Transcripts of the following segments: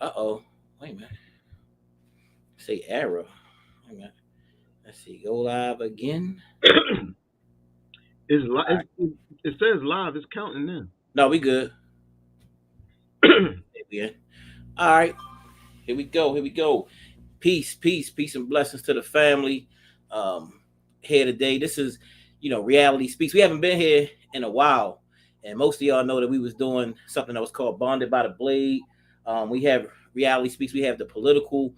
Uh-oh. Wait a minute. Say error. Wait a minute. Let's see. Go live again. All right. It says live. It's counting now. No, we good. There we are. All right. Here we go. Here we go. Peace, peace, peace, and blessings to the family. Um, here today. This is, Reality Speaks. We haven't been here in a while, and most of y'all know that we was doing something that was called Bonded by the Blade. We have Reality Speaks. We have the political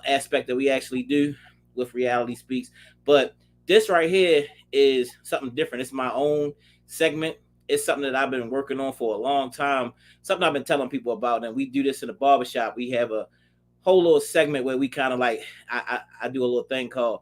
aspect that we actually do with Reality Speaks, but this right here is something different. It's my own segment. It's something that I've been working on for a long time. Something I've been telling people about, and we do this in the barbershop. We have a whole little segment where we kind of like I do a little thing called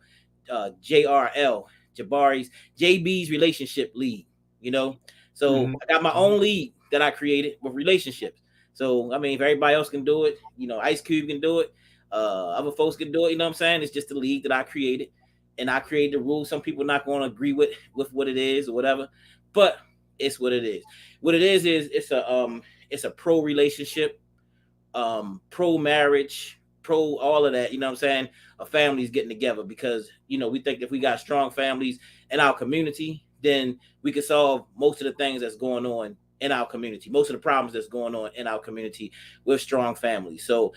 JRL, Jabari's JB's relationship lead. You know, so Hmm. I got my own lead that I created with relationships. So I mean, if everybody else can do it, Ice Cube can do it, other folks can do it. You know what I'm saying? It's just the league that I created, and I created the rules. Some people not going to agree with what it is or whatever, but it's what it is. What it is it's a pro relationship, pro marriage, pro all of that. You know what I'm saying? A family's getting together because we think if we got strong families in our community, then we can solve most of the things that's going on in our community, most of the problems that's going on in our community with strong families. So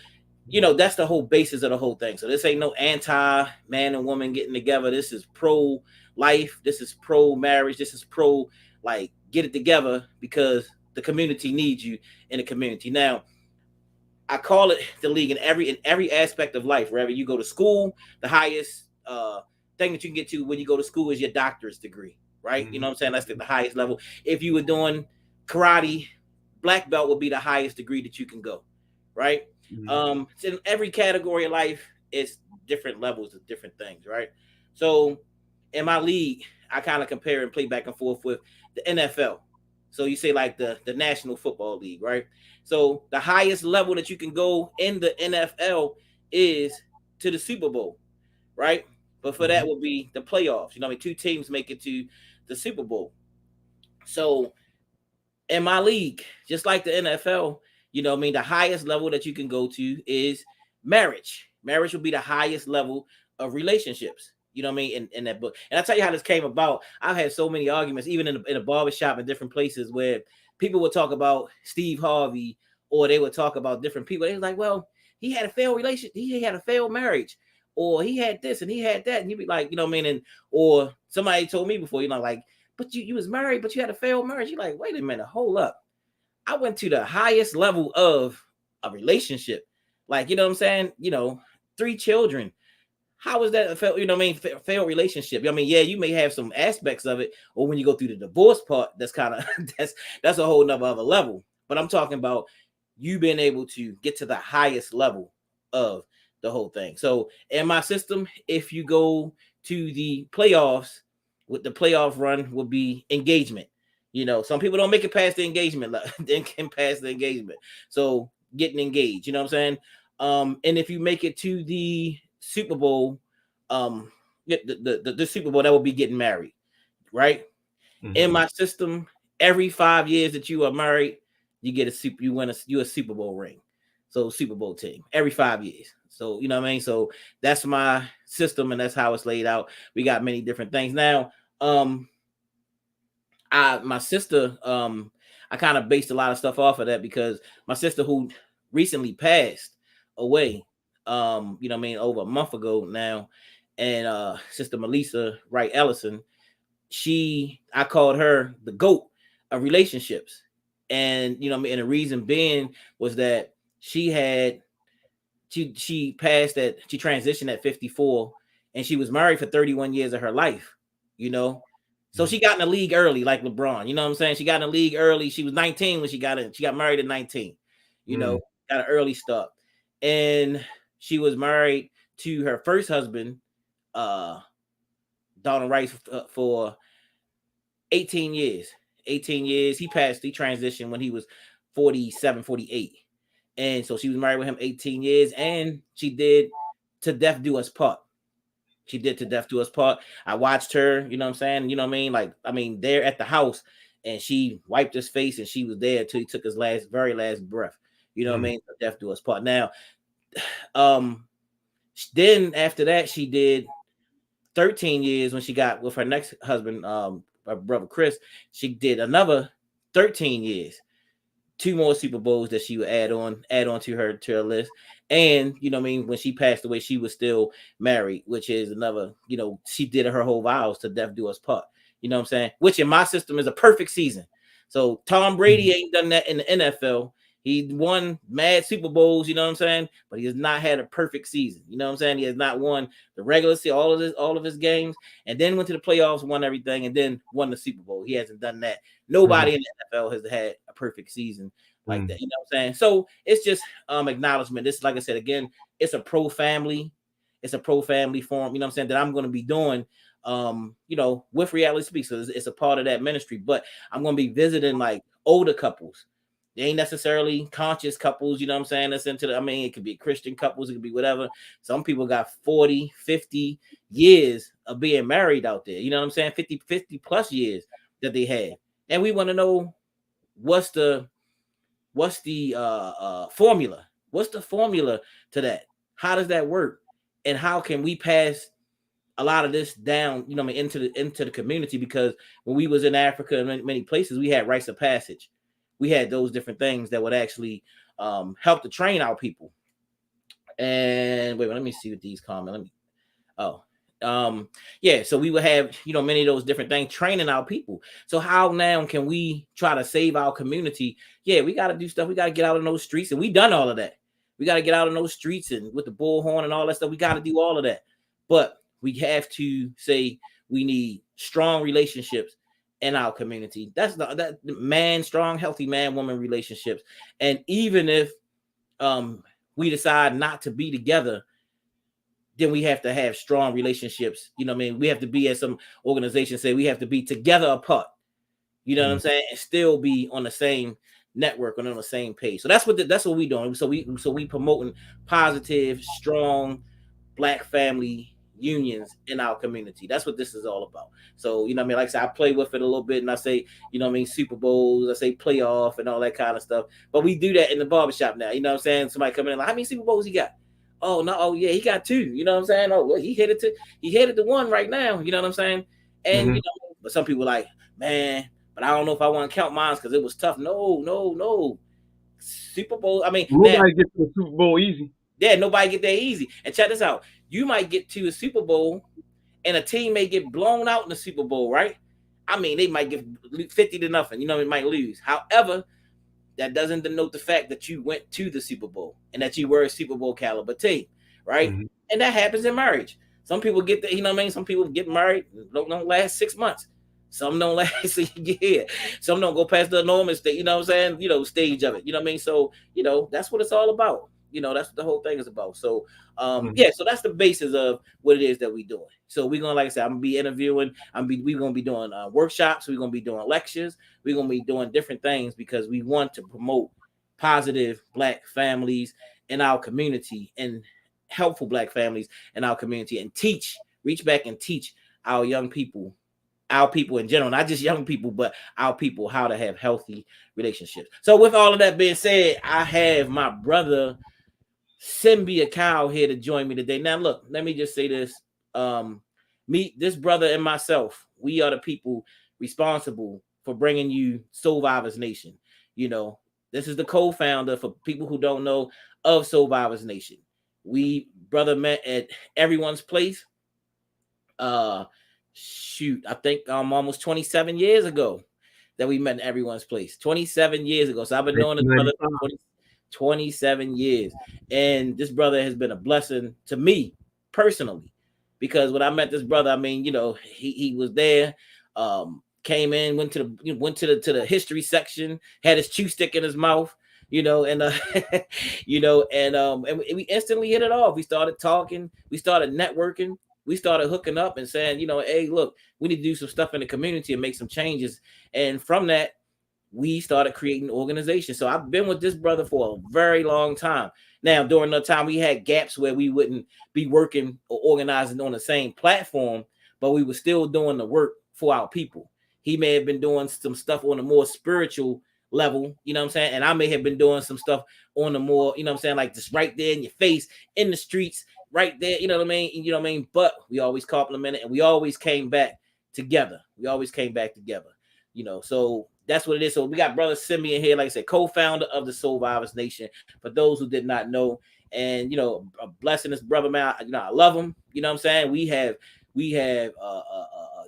that's the whole basis of the whole thing. So this ain't no anti man and woman getting together. This is pro life. This is pro marriage. This is pro like get it together because the community needs you in the community. Now, I call it the league in every aspect of life. Wherever you go to school, the highest thing that you can get to when you go to school is your doctorate degree, right? You know Hmm. what I'm saying? That's the highest level. If you were doing karate, black belt would be the highest degree that you can go, right? Hmm. So in every category of life, it's different levels of different things, right? So in my league, I kind of compare and play back and forth with the NFL. So you say like the National Football League, right? So the highest level that you can go in the NFL is to the Super Bowl, right? But for that Hmm. would be the playoffs. I mean, two teams make it to the Super Bowl. So in my league, just like the NFL, I mean, the highest level that you can go to is marriage. Marriage will be the highest level of relationships. You know what I mean? In that book. And I'll tell you how this came about. I've had so many arguments, even in a barbershop and different places where people would talk about Steve Harvey or they would talk about different people. They was like, well, he had a failed relationship, he had a failed marriage, or he had this and he had that. And you'd be like, you know what I mean? And or somebody told me before, like, but you was married, but you had a failed marriage. You're like, wait a minute, hold up. I went to the highest level of a relationship. Like, you know what I'm saying? 3 children. How is that a failed, failed relationship? I mean, yeah, you may have some aspects of it, or when you go through the divorce part, that's kind of that's a whole nother other level. But I'm talking about you being able to get to the highest level of the whole thing. So in my system, if you go to the playoffs, with the playoff run will be engagement. Some people don't make it past the engagement, then can pass the engagement. So getting engaged, you know what I'm saying? And if you make it to the Super Bowl, the Super Bowl, that will be getting married, right? In Hmm. my system, every 5 years that you are married, you get a super, you win a Super Bowl ring. So Super Bowl team every 5 years. So you know what I mean. So that's my system, and that's how it's laid out. We got many different things now. I my sister, I kind of based a lot of stuff off of that because my sister who recently passed away, what I mean, over a month ago now, and Sister Melissa Wright Ellison, I called her the GOAT of relationships. And what I mean, and the reason being was that she passed at she transitioned at 54 and she was married for 31 years of her life, you know. So she got in the league early, like LeBron. You know what I'm saying? She got in the league early. She was 19 when she got in. She got married at 19. You know, Hmm. got an early start. And she was married to her first husband, uh, Donald Rice, for 18 years. 18 years. He transitioned when he was 47, 48. And so she was married with him 18 years. And she did To Death Do Us Part. She did To Death Do Us Part. I watched her, you know what I'm saying? You know what I mean? Like, I mean, there at the house, and she wiped his face and she was there until he took his very last breath. You know what I mean? Death do us part. Now, um, then after that, she did 13 years when she got with her next husband, her brother Chris. She did another 13 years, two more Super Bowls that she would add on to her list. And you know what I mean, when she passed away, she was still married, which is another, you know, she did her whole vows to death do us part. You know what I'm saying? Which in my system is a perfect season. So Tom Brady ain't done that in the NFL. He won mad Super Bowls, you know what I'm saying? But he has not had a perfect season. You know what I'm saying? He has not won the regular season, all of his games, and then went to the playoffs, won everything, and then won the Super Bowl. He hasn't done that. Nobody in the NFL has had a perfect season like that. You know what I'm saying? So it's just acknowledgement. This, like I said again, it's a pro family. It's a pro family forum, you know what I'm saying, that I'm going to be doing you know, with Reality Speaks. So it's a part of that ministry, but I'm going to be visiting like older couples. They ain't necessarily conscious couples, you know what I'm saying? That's into the, I mean, it could be Christian couples, it could be whatever. Some people got 40, 50 years of being married out there, you know what I'm saying? 50 plus years that they had. And we want to know what's the formula? What's the formula to that? How does that work? And how can we pass a lot of this down, you know, I mean, into the community? Because when we was in Africa and many places, we had rites of passage. We had those different things that would actually help to train our people. And wait, let me see what these comments. Let me. Oh, yeah. So we would have, you know, many of those different things training our people. So how now can we try to save our community? Yeah, we got to do stuff. We got to get out in those streets, and we done all of that. We got to get out in those streets and with the bullhorn and all that stuff. We got to do all of that. But we have to say we need strong relationships in our community. That's that man, strong, healthy man woman relationships. And even if we decide not to be together, then we have to have strong relationships. You know what I mean? We have to be, as some organizations say, we have to be together apart. You know what I'm saying? And still be on the same network and on the same page. So that's what we doing. So we promoting positive, strong Black family unions in our community. That's what this is all about. So, you know what I mean? Like I said, I play with it a little bit and I say, you know what I mean, Super Bowls, I say playoff and all that kind of stuff. But we do that in the barbershop now. You know what I'm saying? Somebody coming in like, how many Super Bowls he got? Oh no, oh yeah, he got two. You know what I'm saying? Oh, well, he headed to one right now. You know what I'm saying? And you know, but some people like, man, but I don't know if I want to count mine because it was tough. No. Super Bowl. I mean, now Nobody gets to the Super Bowl easy. yeah, nobody get that easy. And check this out. You might get to a Super Bowl and a team may get blown out in the Super Bowl, right? I mean, they might get 50-0. You know, it might lose. However, that doesn't denote the fact that you went to the Super Bowl and that you were a Super Bowl caliber team, right? And that happens in marriage. Some people get the, you know what I mean? Some people get married, don't last 6 months. Some don't last a year. Some don't go past the enormous stage, you know what I'm saying? You know, stage of it. You know what I mean? So, you know, that's what it's all about. You know, that's what the whole thing is about. So, yeah, so that's the basis of what it is that we're doing. So we're gonna, like I said, I'm gonna be interviewing. We're gonna be doing workshops. We're gonna be doing lectures. We're gonna be doing different things because we want to promote positive Black families in our community and helpful Black families in our community, and reach back and teach our young people, our people in general, not just young people, but our people, how to have healthy relationships. So with all of that being said, I have my brother Senbi Akau here to join me today. Now, look, let me just say this. Me, this brother, and myself, we are the people responsible for bringing you Survivors Nation. You know, this is the co-founder, for people who don't know, of Survivors Nation. We, brother, met at Everyone's Place. Uh, shoot, I think almost 27 years ago that we met in Everyone's Place. 27 years ago. So I've been knowing this brother for 27 years. And this brother has been a blessing to me personally, because when I met this brother, I mean, you know, he was there, came in, went to the history section, had his chew stick in his mouth, you know, and and we instantly hit it off. We started talking, we started networking, we started hooking up and saying, you know, hey, look, we need to do some stuff in the community and make some changes. And from that, we started creating organizations. So I've been with this brother for a very long time. Now, during the time, we had gaps where we wouldn't be working or organizing on the same platform, but we were still doing the work for our people. He may have been doing some stuff on a more spiritual level, you know what I'm saying? And I may have been doing some stuff on the more, you know what I'm saying, like just right there in your face, in the streets, right there, you know what I mean? You know what I mean? But we always complimented and we always came back together. We always came back together, you know. So that's what it is. So we got Brother Senbi in here, like I said, co-founder of the Soul Vibers Nation. For those who did not know, and you know, a blessing this brother, man. You know, I love him. You know what I'm saying? We have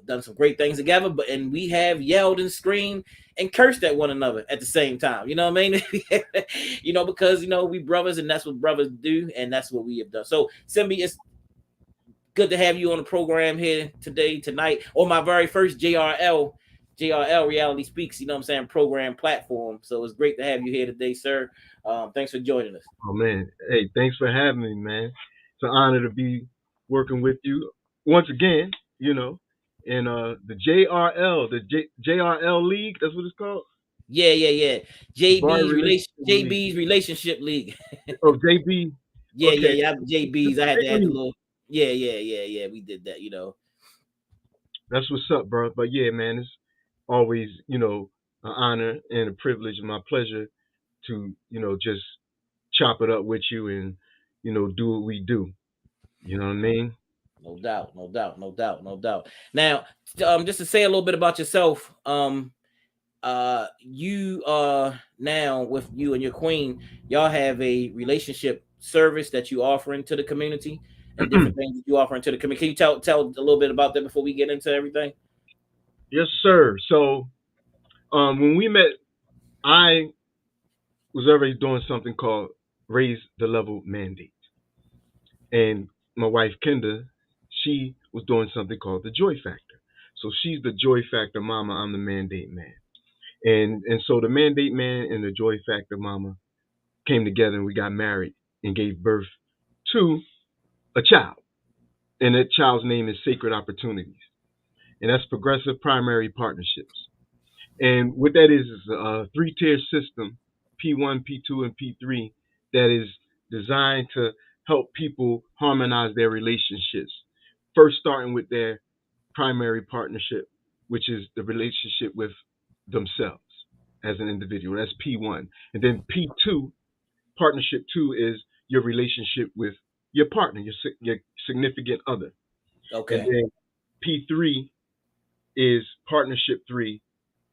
done some great things together, but and we have yelled and screamed and cursed at one another at the same time. You know what I mean? You know, because you know we brothers, and that's what brothers do, and that's what we have done. So, Simbi, it's good to have you on the program here today, tonight, on my very first JRL Reality Speaks. You know what I'm saying? Program platform. So it's great to have you here today, sir. Thanks for joining us. Oh man, hey, thanks for having me, man. It's an honor to be working with you once again. You know, in the JRL, the JRL League. That's what it's called. Yeah. Jabari Relationship League. JB's relationship league. Oh, JB. Okay, Yeah. it's JB's. I a had big to add the league. little. Yeah. We did that. You know. That's what's up, bro. But yeah, man, it's always an honor and a privilege and my pleasure to just chop it up with you and do what we do. You know what I mean? No doubt. Now, just to say a little bit about yourself, you now with you and your queen, y'all have a relationship service that you offering to the community and different things that you offering to the community. Can you tell a little bit about that before we get into everything? Yes, sir. So when we met, I was already doing something called Raise the Level Mandate, and my wife Kenda, she was doing something called the Joy Factor. So she's the Joy Factor mama. I'm the Mandate man. And so the Mandate man and the Joy Factor mama came together and we got married and gave birth to a child. And that child's name is Sacred Opportunities. And that's Progressive Primary Partnerships. And what that is a three-tier system, P1, P2, and P3, that is designed to help people harmonize their relationships. First, starting with their primary partnership, which is the relationship with themselves as an individual. That's P1. And then P2, partnership two, is your relationship with your partner, your significant other. And Okay. then P3 is partnership three,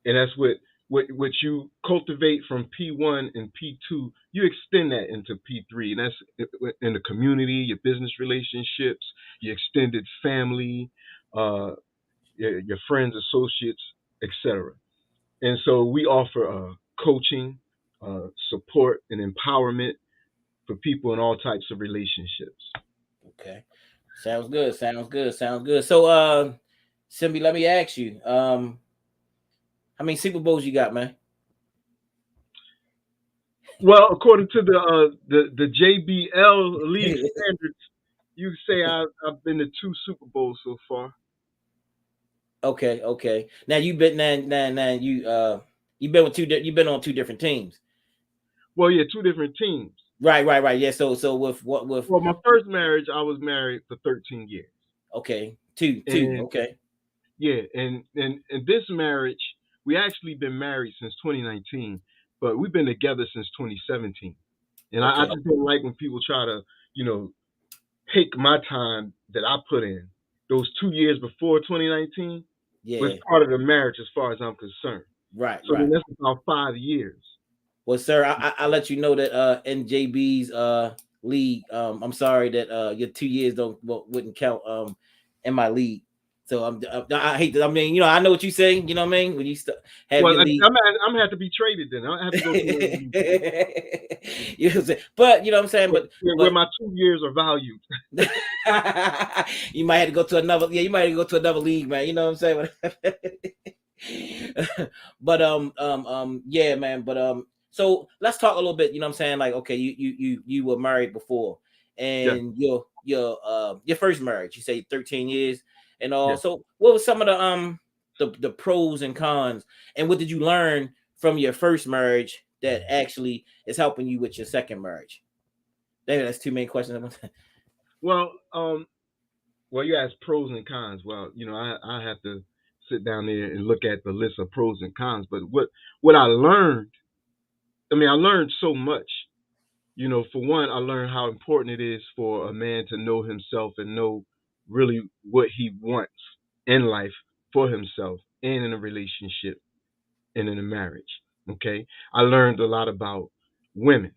and that's what you cultivate from P1 and P2. You extend that into P3, and that's in the community, your business relationships, your extended family, uh, your friends, associates, etc. And so we offer coaching, support, and empowerment for people in all types of relationships. Okay. Sounds good. So, Simbi, let me ask you, how many Super Bowls you got, man? Well, according to the JBL league standards, you say I've been to two Super Bowls so far. Okay. Now you've been now you've been with you've been on two different teams. Well, yeah, two different teams. Right. Yeah. So with what with Well, my first marriage, I was married for 13 years, okay, two. and Okay. yeah, and this marriage, we actually been married since 2019, but we've been together since 2017. And I Okay. just don't like when people try to, you know, take my time that I put in. Those 2 years before 2019 was Yeah. part of the marriage, as far as I'm concerned. So then Right. that's about 5 years. Well, sir, I let you know that in JB's league, I'm sorry that your 2 years wouldn't count in my league. So I hate that. I mean, you know, I know what you say. You know what I mean? When you have Well, your league. I'm gonna have to be traded then. I have to go to another league. You know what I'm saying? But you know what I'm saying? Where But my 2 years are valued. you might have to go to another. Yeah, you might have to go to another league, man. You know what I'm saying? But yeah, man. But so let's talk a little bit. You know what I'm saying? Like, okay, you were married before, Yes, and your first marriage, you say 13 years and all. yes. So what was some of the pros and cons, and what did you learn from your first marriage that actually is helping you with your second marriage? Maybe that's too many questions at one time. Well, well, you asked pros and cons. Well, I have to sit down there and look at the list of pros and cons. But what I learned I mean, I learned so much. For one, I learned how important it is for a man to know himself and know really what he wants in life for himself and in a relationship and in a marriage. Okay. I learned a lot about women.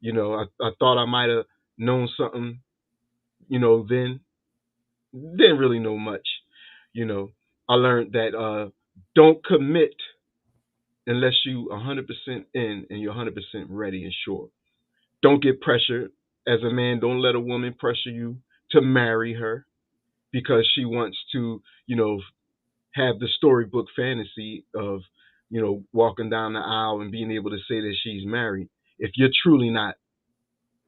I thought I might have known something, then didn't really know much. You know, I learned that don't commit unless you 100% in and you're 100% ready and sure. Don't get pressured as a man. Don't let a woman pressure you to marry her because she wants to, have the storybook fantasy of, walking down the aisle and being able to say that she's married. If you're truly not,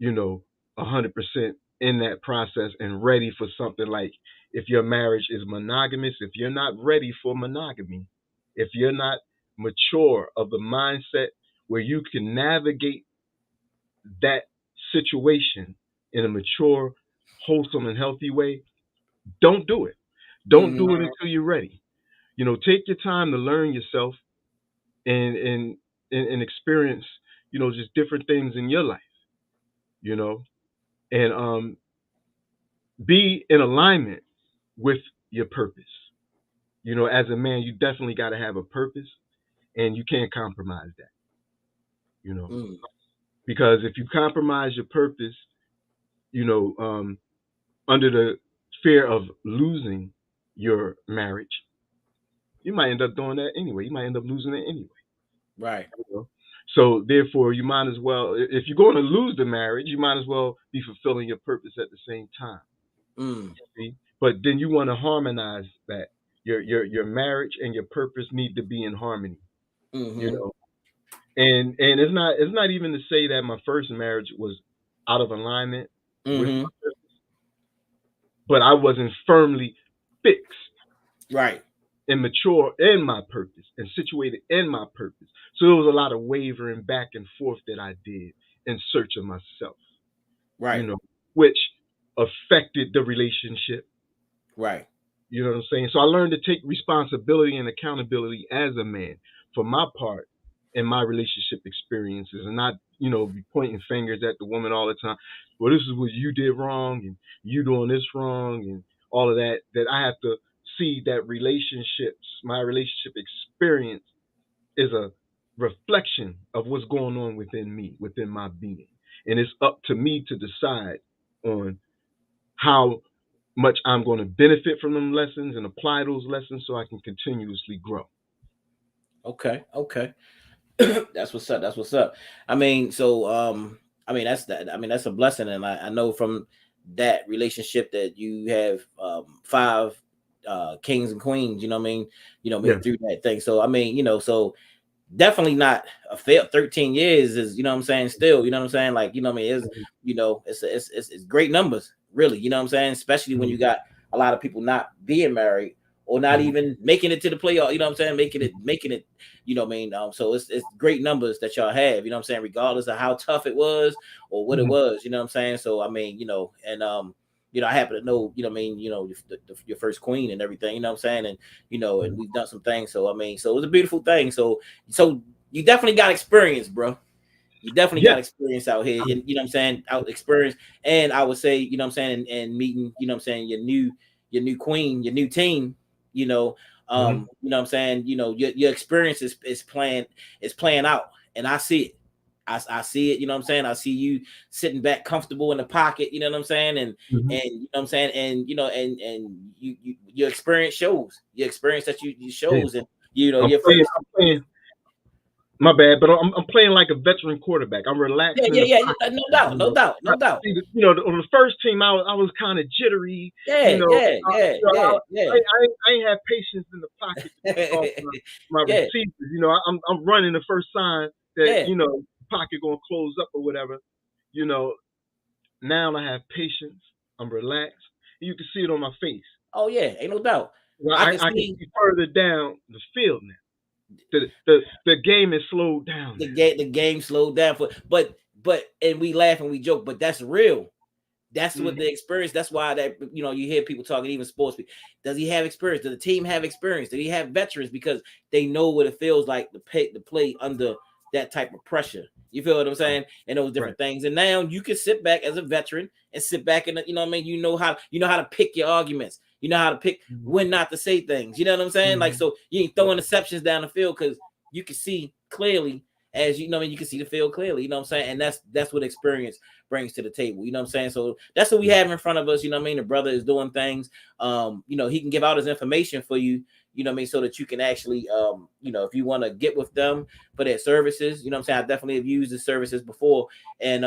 100% in that process and ready for something like, if your marriage is monogamous, if you're not ready for monogamy, if you're not mature of the mindset where you can navigate that situation in a mature, wholesome, and healthy way, don't do it. Don't Mm-hmm. do it until you're ready. Take your time to learn yourself and experience, just different things in your life, you know, and be in alignment with your purpose. As a man, you definitely got to have a purpose, and you can't compromise that. You know, Mm. because if you compromise your purpose, you know, um, under the fear of losing your marriage, you might end up doing that anyway. You might end up losing it anyway. Right. You know? So therefore, you might as well, if you're going to lose the marriage, you might as well be fulfilling your purpose at the same time. Mm. See? But then you want to harmonize that. Your marriage and your purpose need to be in harmony. You Mm-hmm. know, and it's not even to say that my first marriage was out of alignment with Mm-hmm. my purpose, but I wasn't firmly fixed Right. and mature in my purpose and situated in my purpose. So there was a lot of wavering back and forth that I did in search of myself, you Right. know, which affected the relationship. Right. You know what I'm saying? So I learned to take responsibility and accountability as a man for my part in my relationship experiences and not, be pointing fingers at the woman all the time. Well, this is what you did wrong and you doing this wrong and all of that. That I have to see that my relationship experience is a reflection of what's going on within me, within my being. And it's up to me to decide on how much I'm going to benefit from them lessons and apply those lessons so I can continuously grow. Okay. Okay. That's what's up. That's what's up. I mean that's that. I mean that's a blessing, and I know from that relationship that you have five kings and queens. You know what I mean? Yeah. Through that thing. So I mean, so definitely not a fail. 13 years is, you know what I'm saying, still, you know what I'm saying, like, you know what I mean, is, it's great numbers, really, you know what I'm saying, especially when Mhm. you got a lot of people not being married or not Mhm. even making it to the playoff, you know what I'm saying, making it, you know what I mean, so it's great numbers that y'all have, you know what I'm saying, regardless of how tough it was or what it Mhm. was, you know what I'm saying. So I mean, and I happen to know, you know what I mean, your first queen and everything, you know what I'm saying, and and we've done some things. So I mean, so it was a beautiful thing. So you definitely got experience, bro. You definitely Yeah. got experience out here, and you know what I'm saying, out experience. And I would say, you know what I'm saying, and meeting, you know what I'm saying, your new queen, your new team, you know, Mhm. you know what I'm saying, your experience is playing out, and I see it. I see it, you know what I'm saying. I see you sitting back comfortable in the pocket, you know what I'm saying, and Mhm. you know what I'm saying, and and your experience shows. Your experience that you Yeah. shows, and I'm your playing. first. I'm playing. My bad, but I'm playing like a veteran quarterback. I'm Yeah, relaxing in yeah, the yeah. pocket. No doubt, You no know, doubt, I, no doubt. see, on the first team, I was kind of jittery. You Yeah, know, yeah, yeah, yeah, I, yeah. I ain't have patience in the pocket to pick off my Yeah, receivers. I'm running the first sign that yeah. pocket gonna close up or whatever. You know, Now I have patience. I'm relaxed. You can see it on my face. Oh yeah, ain't no doubt. Well, I I, can I can see see further down the field now. The game is slowed down the game slowed down but and we laugh and we joke, but that's real. That's now. what Hmm. the experience. That's why that you hear people talking, even sports people. Does he have experience? Does the team have experience? Do he have veterans? Because they know what it feels like to play under that type of pressure. You feel what I'm saying? And those Right. different things. And now you can sit back as a veteran and sit back and you know what I mean. You know how to pick your arguments. You know how to pick Mhm. when not to say things. You know what I'm saying? Like Mhm. so, you ain't throwing interceptions down the field because you can see clearly. As you know, I mean, you can see the field clearly. You know what I'm saying? And that's what experience brings to the table. You know what I'm saying? So that's what we have in front of us. You know what I mean? The brother is doing things. You know, he can give out his information for you. You know what I mean? So that you can actually, you know, if you want to get with them for their services, you know what I'm saying? I definitely have used his services before, and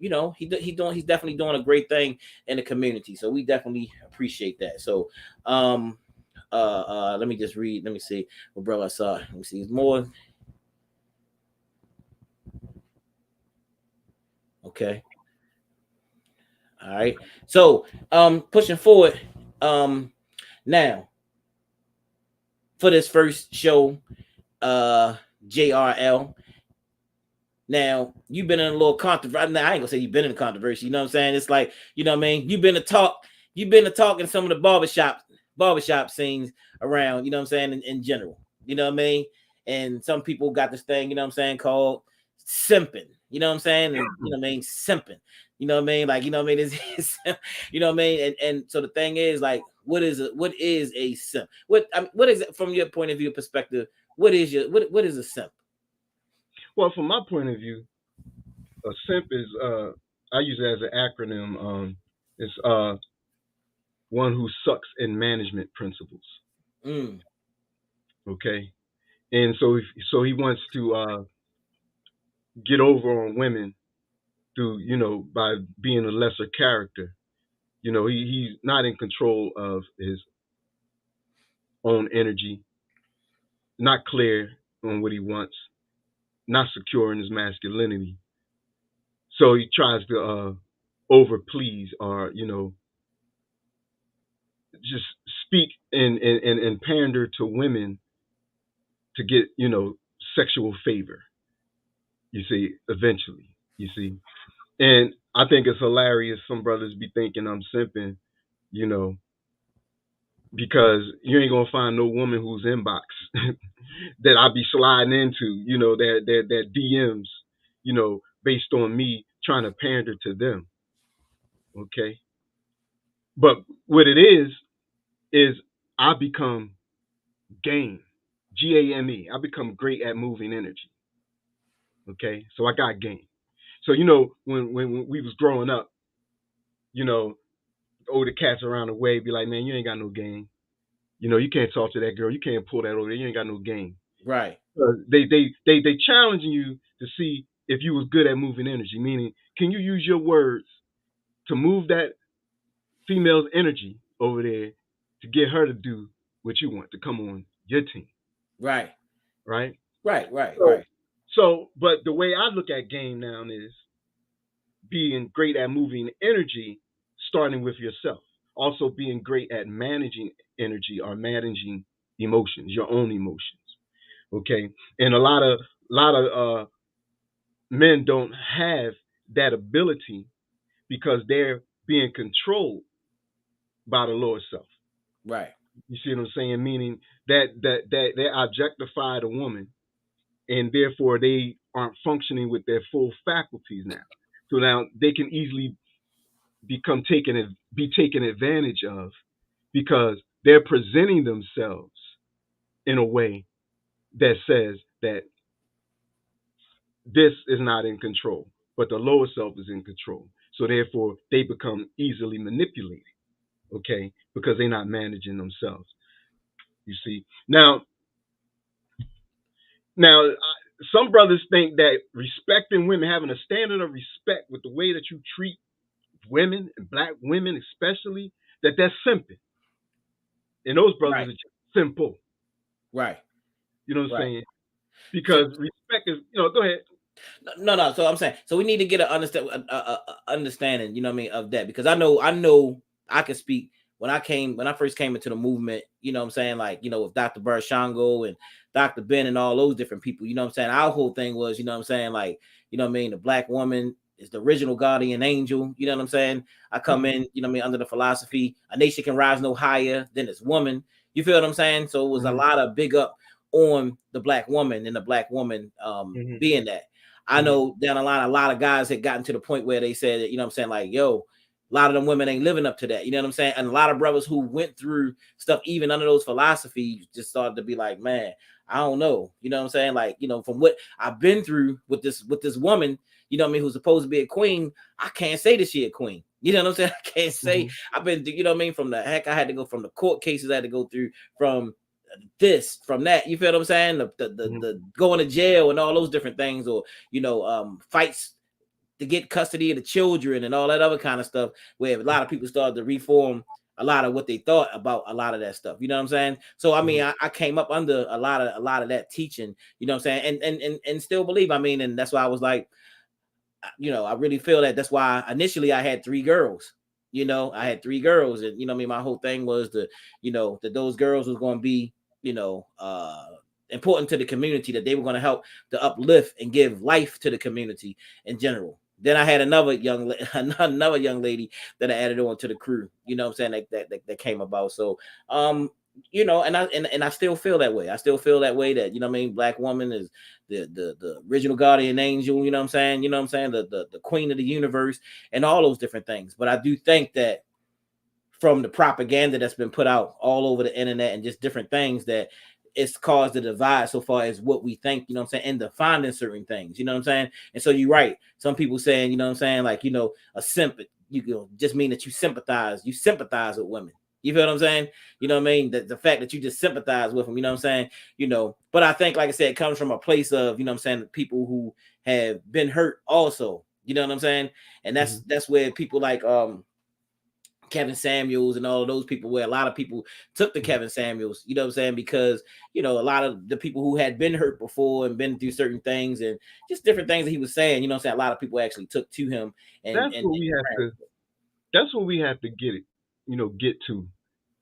you know, he's definitely doing a great thing in the community. So we definitely appreciate that. So, let me just read. Let me see what brother I saw. Let me see. It's more. Okay. All right. So, pushing forward, now for this first show, uh, JRL. Now, you've been in a little controversy. Now, I ain't gonna say you've been in a controversy. You know what I'm saying? It's like, you know what I mean? You've been to talk in some of the barbershop scenes around, you know what I'm saying, in general. You know what I mean? And some people got this thing, you know what I'm saying, called simping. You know what I'm saying? And you know what I mean, simping. You know what I mean? Like, you know what I mean? You know what I mean? And so the thing is, like, what is a simp? What is it from your point of view perspective? What is a simp? Well, from my point of view, a simp is I use it as an acronym. It's one who sucks in management principles. Mm, Okay, and so he wants to get over on women through by being a lesser character. He's not in control of his own energy, not clear on what he wants, not secure in his masculinity. So he tries to over please or just speak and pander to women to get sexual favor. You see, eventually, you see, and I think it's hilarious. Some brothers be thinking I'm simping, you know, because you ain't gonna find no woman whose inbox that I be sliding into, that DMs, based on me trying to pander to them. Okay, but what it is I become game, GAME. I become great at moving energy. Okay, so I got game. So when we was growing up, you know, older cats around the way be like, man, you ain't got no game. You can't talk to that girl. You can't pull that over there. You ain't got no game. right, They challenging you to see if you was good at moving energy. Meaning, can you use your words to move that female's energy over there to get her to do what you want to come on your team, right, right? right, right, So, right, but the way I look at game now is being great at moving energy, starting with yourself. Also being great at managing energy or managing emotions, your own emotions. Okay, and a lot of men don't have that ability because they're being controlled by the lower self. right, You see what I'm saying? Meaning that they objectify the woman, and therefore they aren't functioning with their full faculties now. So now they can easily be taken advantage of because they're presenting themselves in a way that says that this is not in control, but the lower self is in control. So therefore, they become easily manipulated, okay, because they're not managing themselves. You see, now, some brothers think that respecting women, having a standard of respect with the way that you treat women and black women, especially, that's simping, and those brothers right, are just simple. right, You know what I'm right. saying? So Because respect is, go ahead. no. So I'm saying, so we need to get an understanding. You know what I mean of that because I can speak when I first came into the movement. You know what I'm saying, like with Dr. Shango and Dr. Ben and all those different people. You know what I'm saying. Our whole thing was you know what I'm saying like what I mean the black woman is the original guardian angel. You know what I'm saying. I come in you know what I mean under the philosophy a nation can rise no higher than its woman. You feel what I'm saying? So it was a Mhm. lot of big up on the black woman and the black woman Mhm. being that. I Mhm. know down the line, a lot of guys had gotten to the point where they said, you know what I'm saying, like, yo, a lot of them women ain't living up to that. You know what I'm saying? And a lot of brothers who went through stuff, even under those philosophies, just started to be like, man, I don't know. You know what I'm saying? Like, you know, from what I've been through with this woman, you know what I mean, who's supposed to be a queen, I can't say that she a queen. You know what I'm saying? I can't say Mhm. I've been, you know what I mean, from the heck, I had to go from the court cases I had to go through, from this, from that. You feel what I'm saying? Mhm. The going to jail and all those different things, or fights to get custody of the children and all that other kind of stuff, where a lot of people started to reform a lot of what they thought about a lot of that stuff. You know what I'm saying? So I mean, Mhm. I came up under a lot of that teaching, you know what I'm saying, and still believe. I mean, and that's why I was like, you know, I really feel that that's why initially I had three girls. You know, I had three girls, and you know, I mean, my whole thing was to, you know, that those girls was going to be, you know, important to the community, that they were going to help to uplift and give life to the community in general. Then I had another another young lady that I added on to the crew. You know what I'm saying? That came about. So you know, and I still feel that way. I still feel that way, that, you know what I mean, black woman is the original guardian angel, you know what I'm saying? You know what I'm saying? The queen of the universe and all those different things. But I do think that from the propaganda that's been put out all over the internet and just different things, that it's caused a divide so far as what we think, you know what I'm saying, and defining certain things, you know what I'm saying? And so you're right. Some people saying, you know what I'm saying, like, you know, a simp, you know, just mean that you sympathize with women. You feel what I'm saying? You know what I mean? The fact that you just sympathize with them, you know what I'm saying? You know, but I think, like I said, it comes from a place of, you know what I'm saying, people who have been hurt also. You know what I'm saying? And Mhm. that's where people like Kevin Samuels and all of those people, where a lot of people took to Mhm. Kevin Samuels, you know what I'm saying? Because, you know, a lot of the people who had been hurt before and been through certain things and just different things that he was saying, you know what I'm saying? A lot of people actually took to him That's what we have to. That's what we have to get it. Get to.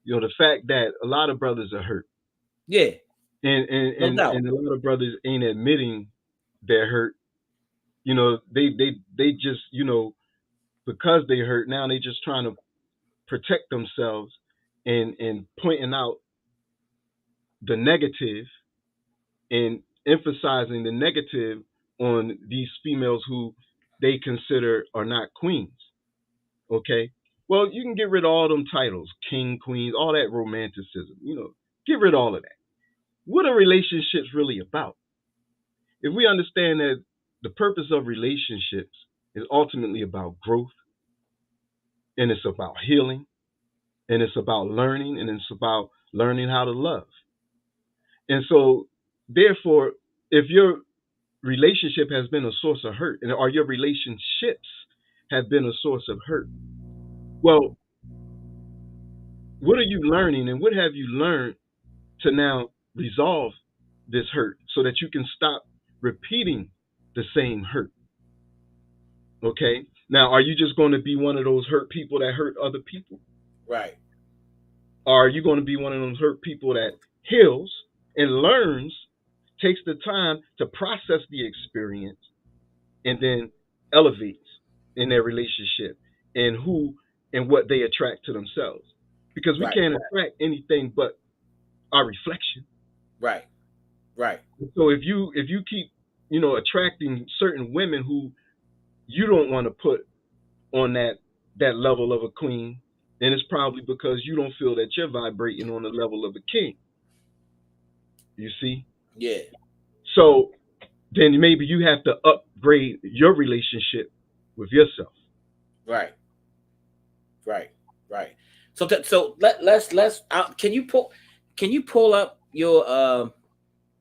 The fact that a lot of brothers are hurt, yeah, no and doubt. a lot of brothers ain't admitting they're hurt. They just because they hurt now they just trying to protect themselves and pointing out the negative and emphasizing the negative on these females who they consider are not queens. Okay. Well, you can get rid of all them titles, king, queens, all that romanticism. Get rid of all of that. What are relationships really about? If we understand that the purpose of relationships is ultimately about growth, and it's about healing, and it's about learning, and it's about learning how to love. And so, therefore, if your relationship has been a source of hurt, or your relationships have been a source of hurt, well, what are you learning, and what have you learned to now resolve this hurt so that you can stop repeating the same hurt? Okay. Now, are you just going to be one of those hurt people that hurt other people? Right, Or are you going to be one of those hurt people that heals and learns, takes the time to process the experience, and then elevates in their relationship and who and what they attract to themselves? Because we right, can't attract anything but our reflection. right, right, So if you keep attracting certain women who you don't want to put on that level of a queen, then it's probably because you don't feel that you're vibrating on the level of a king. You see? yeah, So then maybe you have to upgrade your relationship with yourself. right, right, right. So let's can you pull up your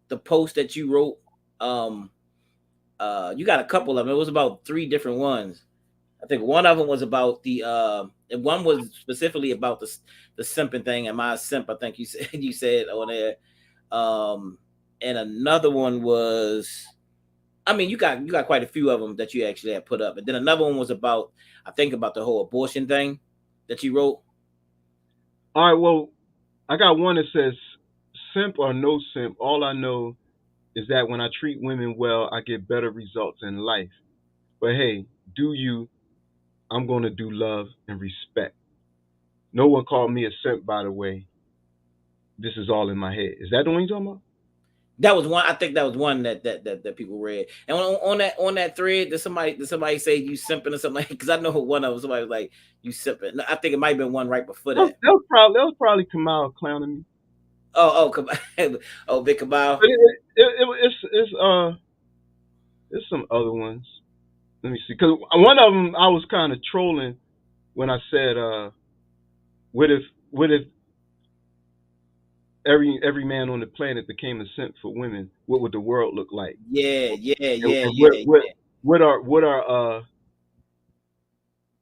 the post that you wrote? um you got a couple of them. It was about three different ones. I think one of them was about and one was specifically about the simping thing. Am I a simp? I think you said you said on there. Um, and another one was, I mean, you got quite a few of them that you actually had put up. And then another one was about, I think, about the whole abortion thing that you wrote. All right, well, I got one that says simp or no simp. All I know is that when I treat women well, I get better results in life. But hey, do you? I'm going to do love and respect. No one called me a simp, by the way. This is all in my head. Is that the one you talking about? That was one. I think that was one that people read. And on that thread, did somebody say you simping or something like? Because I know one of them. Somebody was like you simping. No, I think it might have been one right before That was, that. that was probably that was probably Kamal clowning me. Come oh, Big Cabal. But it's some other ones. Let me see, because one of them I was kind of trolling when I said, what if every man on the planet became a simp for women? What would the world look like? Yeah, yeah, And, yeah, and yeah.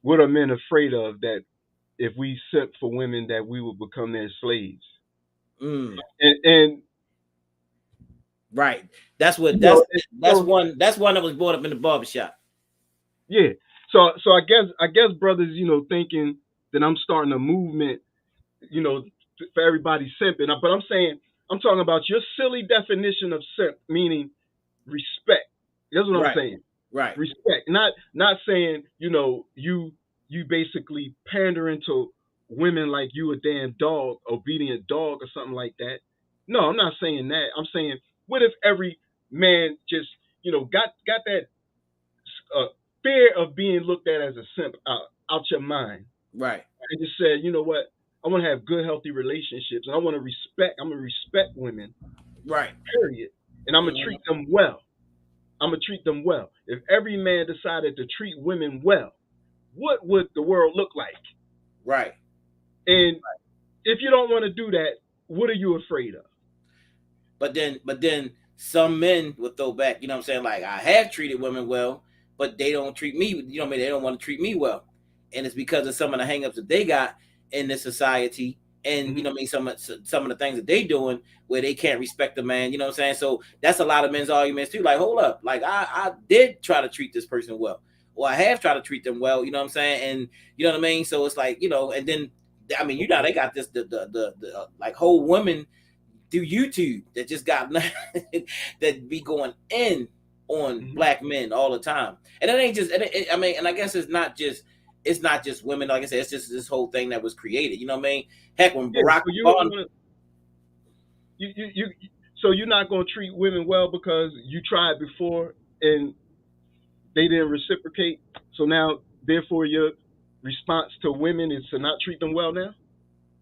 what are men afraid of, that if we simp for women that we will become their slaves? Mm, And right. That's what you know, that's so one that was brought up in the barbershop. yeah, so I guess brothers, thinking that I'm starting a movement, you know, for everybody simping. But I'm saying, I'm talking about your silly definition of simp, meaning respect. That's what I'm Right, saying. right, Respect. Not saying, you basically pandering to women like you a damn dog, obedient dog or something like that. No, I'm not saying that. I'm saying, what if every man just, got that uh, fear of being looked at as a simp out your mind, right, and just said, you know what? I want to have good, healthy relationships, and I want to respect. I'm gonna respect women, right. period, and I'm gonna Hmm. treat them well. I'm gonna treat them well. If every man decided to treat women well, what would the world look like? Right. And if you don't want to do that, what are you afraid of? But then some men would throw back, you know what I'm saying? Like I have treated women well, but they don't treat me, you know what I mean? They don't want to treat me well. And it's because of some of the hangups that they got in this society. And you Hmm. know what I mean, some of the things that they doing where they can't respect the man, you know what I'm saying? So that's a lot of men's arguments too. Like, hold up, like I did try to treat this person well, or I have tried to treat them well, you know what I'm saying? And you know what I mean? So it's like, and then I mean, Okay. they got this the like whole women through YouTube that just got that be going in on Hmm. black men all the time, and it ain't just. I mean, and I guess it's not just women. Like I said, it's just this whole thing that was created. You know what I mean? Heck, when Yeah. Barack So you don't Obama, want to. So you're not gonna treat women well because you tried before and they didn't reciprocate. So now, therefore, your response to women is to not treat them well now,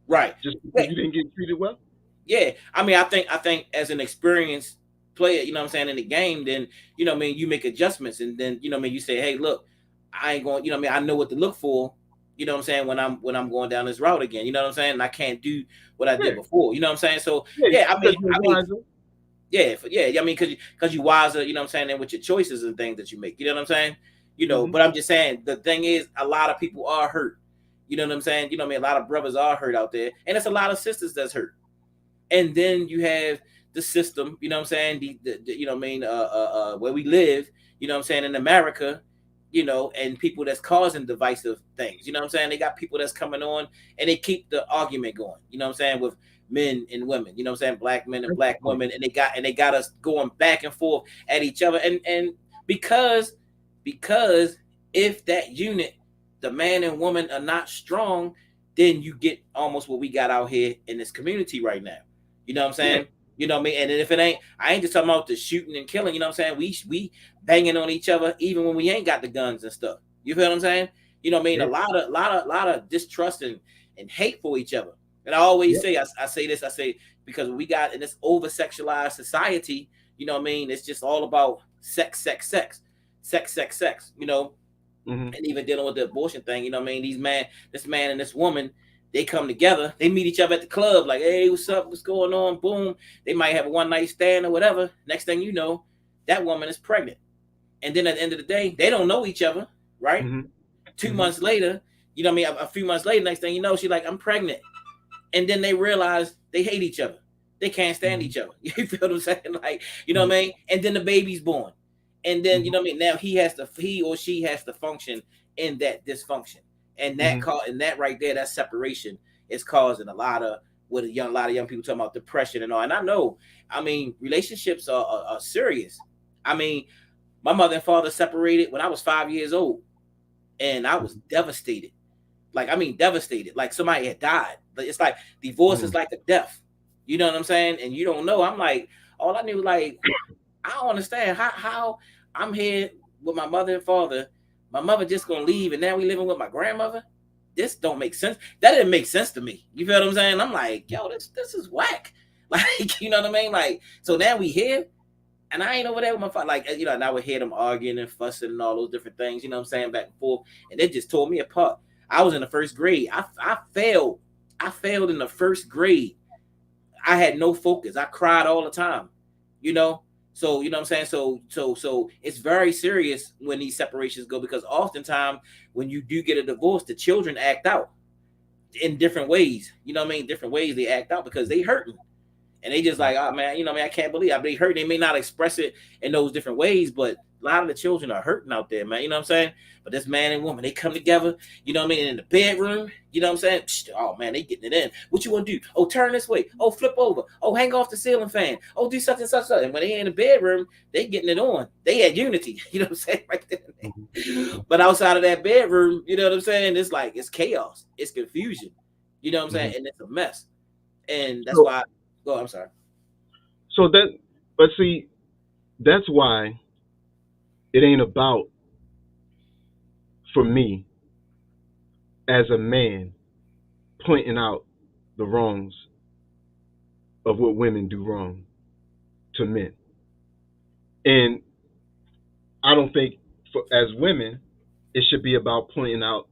right? just because Yeah, you didn't get treated well. yeah. I mean, I think as an experienced player, you know what I'm saying, in the game, then you know what I mean, you make adjustments, and then you know what I mean, you say, hey, look, I ain't going, you know what I mean, I know what to look for. You know what I'm saying, when I'm going down this route again. You know what I'm saying? And I can't do what I did Yeah, before. You know what I'm saying? So yeah, yeah, I because mean, you're I mean, wiser. yeah, yeah. I mean, because you wiser. You know what I'm saying? And with your choices and things that you make. You know what I'm saying? Hmm. But I'm just saying the thing is, a lot of people are hurt. You know what I'm saying? You know what I mean? A lot of brothers are hurt out there, and it's a lot of sisters that's hurt. And then you have the system, you know what I'm saying, you know what I mean, where we live, you know what I'm saying, in America, and people that's causing divisive things, you know what I'm saying. They got people that's coming on and they keep the argument going, you know what I'm saying, with men and women, you know what I'm saying, black men and That's the black point. women, and they got us going back and forth at each other, and because if that unit, the man and woman, are not strong, then you get almost what we got out here in this community right now. You know what I'm Yeah, saying? You know what I mean? And then if it ain't, I ain't just talking about the shooting and killing. You know what I'm saying? We banging on each other even when we ain't got the guns and stuff. You feel what I'm saying? You know what I mean? yeah, A lot of distrust and hate for each other. And I always yeah, say, I say this, I say, because we got in this over sexualized society. You know what I mean? It's just all about sex, sex, sex, sex, sex, sex. hmm, And even dealing with the abortion thing, you know what I mean? This man and this woman, they come together, they meet each other at the club, like, hey, what's up? What's going on? Boom. They might have a one night stand or whatever. Next thing you know, that woman is pregnant. And then at the end of the day, they don't know each other, right? hmm, Two hmm, months later, you know what I mean? A few months later, next thing you know, she's like, I'm pregnant. And then they realize they hate each other. They can't stand hmm, each other. You feel what I'm saying? Like, you know what hmm, I mean? And then the baby's born. And then, you hmm, know what I mean? Now he or she has to function in that dysfunction. And hmm. that right there, that separation is causing a lot of young people talking about depression and all. And I know, I mean, relationships are serious. I mean, my mother and father separated when I was 5 years old, and I was devastated. Like, I mean, devastated. Like somebody had died. But it's like divorce is Hmm. like a death. You know what I'm saying? And you don't know. I'm like, All I knew was like, I don't understand how I'm here with my mother and father. My mother just gonna leave, and now we living with my grandmother. This don't make sense. That didn't make sense to me. You feel what I'm saying? I'm like, yo, this is whack. Like, you know what I mean? Like, so now we here, and I ain't over there with my father. Like, you know, and I would hear them arguing and fussing and all those different things. You know what I'm saying? Back and forth, and it just tore me apart. I was in the first grade. I failed. I failed in the first grade. I had no focus. I cried all the time, you know. So you know what I'm saying. So it's very serious when these separations go, because oftentimes when you do get a divorce, the children act out in different ways. You know what I mean? Different ways they act out because they hurting. And they just like, oh man, you know, man, I can't believe they hurt. They may not express it in those different ways, but a lot of the children are hurting out there, man. You know what I'm saying? But this man and woman, they come together, you know what I mean, in the bedroom, you know what I'm saying? Oh man, they getting it in. What you want to do? Oh, turn this way. Oh, flip over. Oh, hang off the ceiling fan. Oh, do such and such. And when they in the bedroom, they getting it on. They had unity, you know what I'm saying? Right there. But outside of that bedroom, you know what I'm saying? It's like it's chaos, it's confusion. You know what I'm saying? And it's a mess. And that's So, why go, I'm sorry. so that, but see, that's why it ain't about, for me as a man, pointing out the wrongs of what women do wrong to men. And I don't think, for as women, it should be about pointing out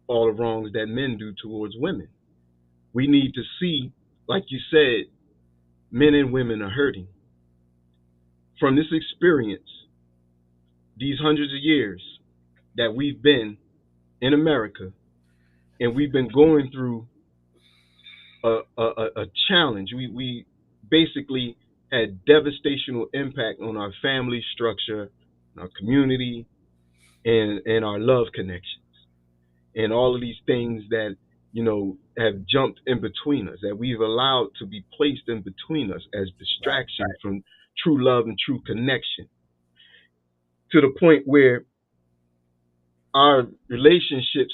all the wrongs that men do towards women. We need to see, like you said, men and women are hurting. From this experience, these hundreds of years that we've been in America, and we've been going through a challenge. We basically had devastational impact on our family structure, our community, and our love connections, and all of these things that have jumped in between us, that we've allowed to be placed in between us as Right. distractions from true love and true connection, to the point where our relationships,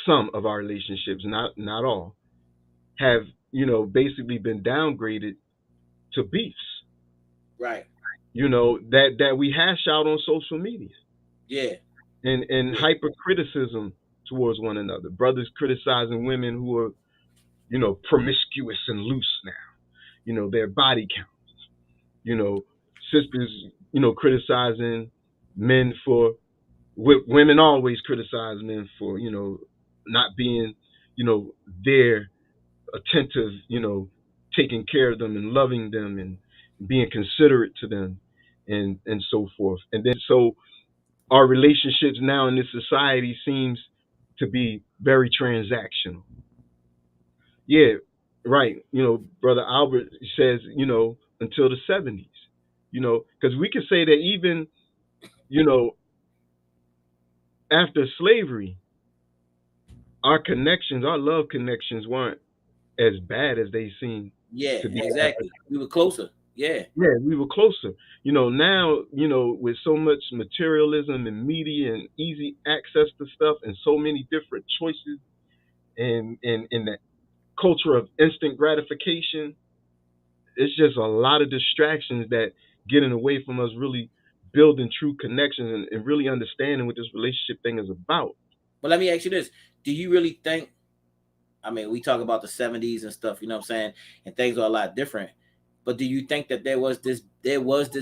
some of our relationships, not all, have basically been downgraded to beefs, Right. that we hash out on social media, Yeah. and Yeah. hypercriticism towards one another. Brothers criticizing women who are, promiscuous and loose now, their body count. You know, sisters, criticizing men for, women always criticize men for, not being, there, attentive, taking care of them and loving them and being considerate to them, and so forth. And then so our relationships now in this society seems to be very transactional. Yeah, right. Brother Albert says, until the 70s, because we can say that even, you know, after slavery, our connections, our love connections weren't as bad as they seem Yeah. to be after. Exactly. We were closer. Yeah. Yeah, we were closer. Now, with so much materialism and media and easy access to stuff and so many different choices, and that culture of instant gratification, it's just a lot of distractions that getting away from us really building true connections, and really understanding what this relationship thing is about. But let me ask you this: do you really think? I mean, we talk about the '70s and stuff. You know what I'm saying? And things are a lot different. But do you think that there was this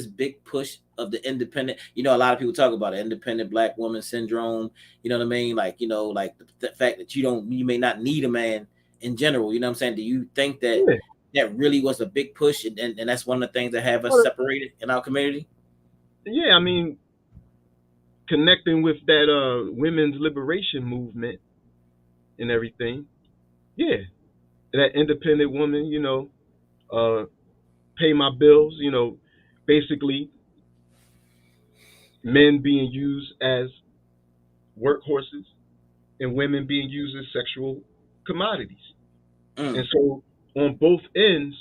big push of the independent? You know, a lot of people talk about it, independent black woman syndrome. You know what I mean? Like, like the fact that you may not need a man in general. You know what I'm saying? Do you think that Yeah. that really was a big push, and that's one of the things that have us Well, separated in our community? yeah, I mean, connecting with that women's liberation movement and everything. Yeah, that independent woman, uh, pay my bills. Basically men being used as workhorses and women being used as sexual commodities. Mm, And so on both ends,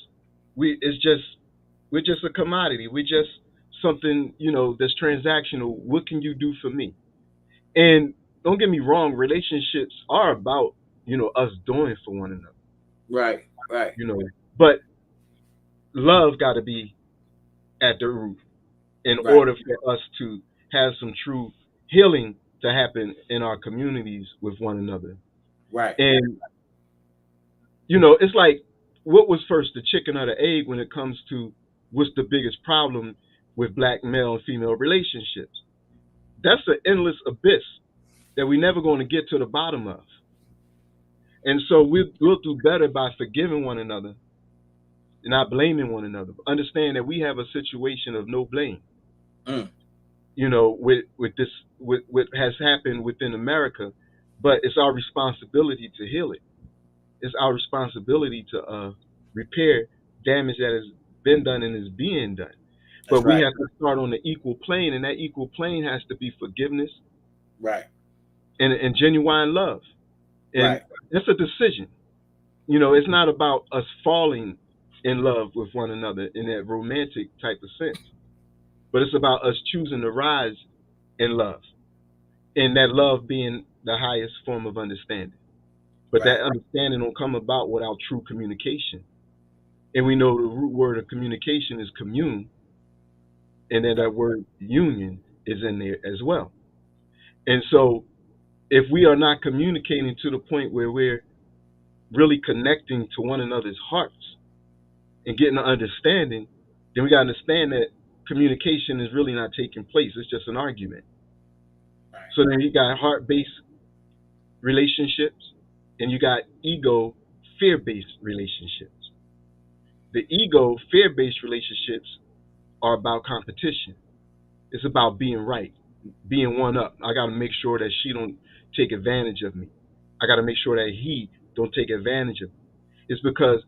we're just a commodity. We're just something, that's transactional. What can you do for me? And don't get me wrong, relationships are about, us doing for one another, right, right. you know. But love got to be at the root in Right. order for us to have some true healing to happen in our communities with one another. Right. And it's like, what was first, the chicken or the egg, when it comes to what's the biggest problem with black male and female relationships? That's an endless abyss that we're never going to get to the bottom of. And so we'll do better by forgiving one another and not blaming one another. Understand that we have a situation of no blame. Mm. With this, with what has happened within America, but it's our responsibility to heal it. It's our responsibility to repair damage that has been done and is being done. That's But we right. have to start on the equal plane, and that equal plane has to be forgiveness Right. and genuine love. And Right. it's a decision. It's not about us falling in love with one another in that romantic type of sense, but it's about us choosing to rise in love, and that love being the highest form of understanding. But Right. that understanding don't come about without true communication. And we know the root word of communication is commune, and then that word union is in there as well. And so, if we are not communicating to the point where we're really connecting to one another's hearts and getting an understanding, then we got to understand that communication is really not taking place. It's just an argument. Right. So then you got heart based relationships and you got ego fear based relationships. The ego fear based relationships are about competition. It's about being right, being one up. I got to make sure that she don't take advantage of me. I got to make sure that he don't take advantage of me. It's because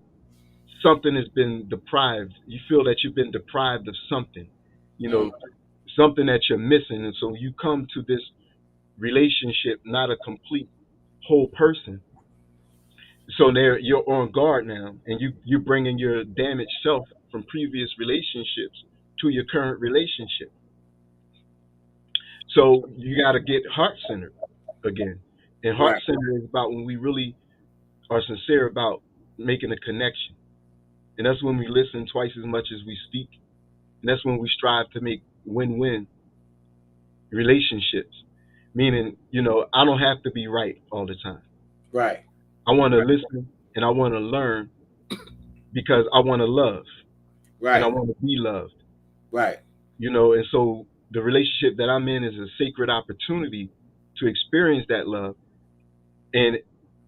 something has been deprived. You feel that you've been deprived of something, you Mm. know, something that you're missing. And so you come to this relationship not a complete whole person. So there you're on guard now, and you're bringing your damaged self from previous relationships to your current relationship. So you got to get heart centered again. And heart Right. centered is about when we really are sincere about making a connection. And that's when we listen twice as much as we speak. And that's when we strive to make win-win relationships. Meaning, I don't have to be right all the time. Right. I want to Right. listen and I want to learn because I want to love and I Right. want to be loved. Right. And so the relationship that I'm in is a sacred opportunity to experience that love. And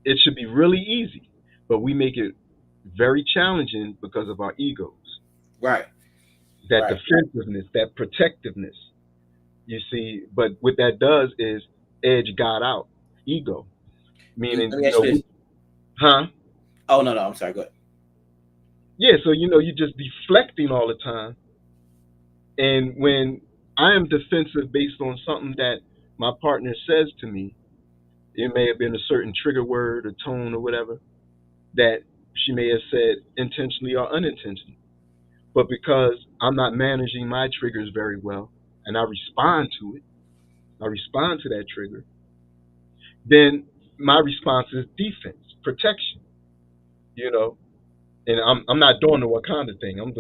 it should be really easy, but we make it very challenging because of our egos, Right. that Right. defensiveness, that protectiveness. You see, but what that does is edge God out, ego, Let meaning, me ask you this. huh? Oh no, no, I'm sorry. Go ahead. Yeah, so you're just deflecting all the time. And when I am defensive based on something that my partner says to me, it may have been a certain trigger word or tone or whatever that she may have said intentionally or unintentionally. But because I'm not managing my triggers very well and I respond to it, I respond to that trigger, then my response is defense, protection, you know. And I'm not doing the Wakanda thing. I'm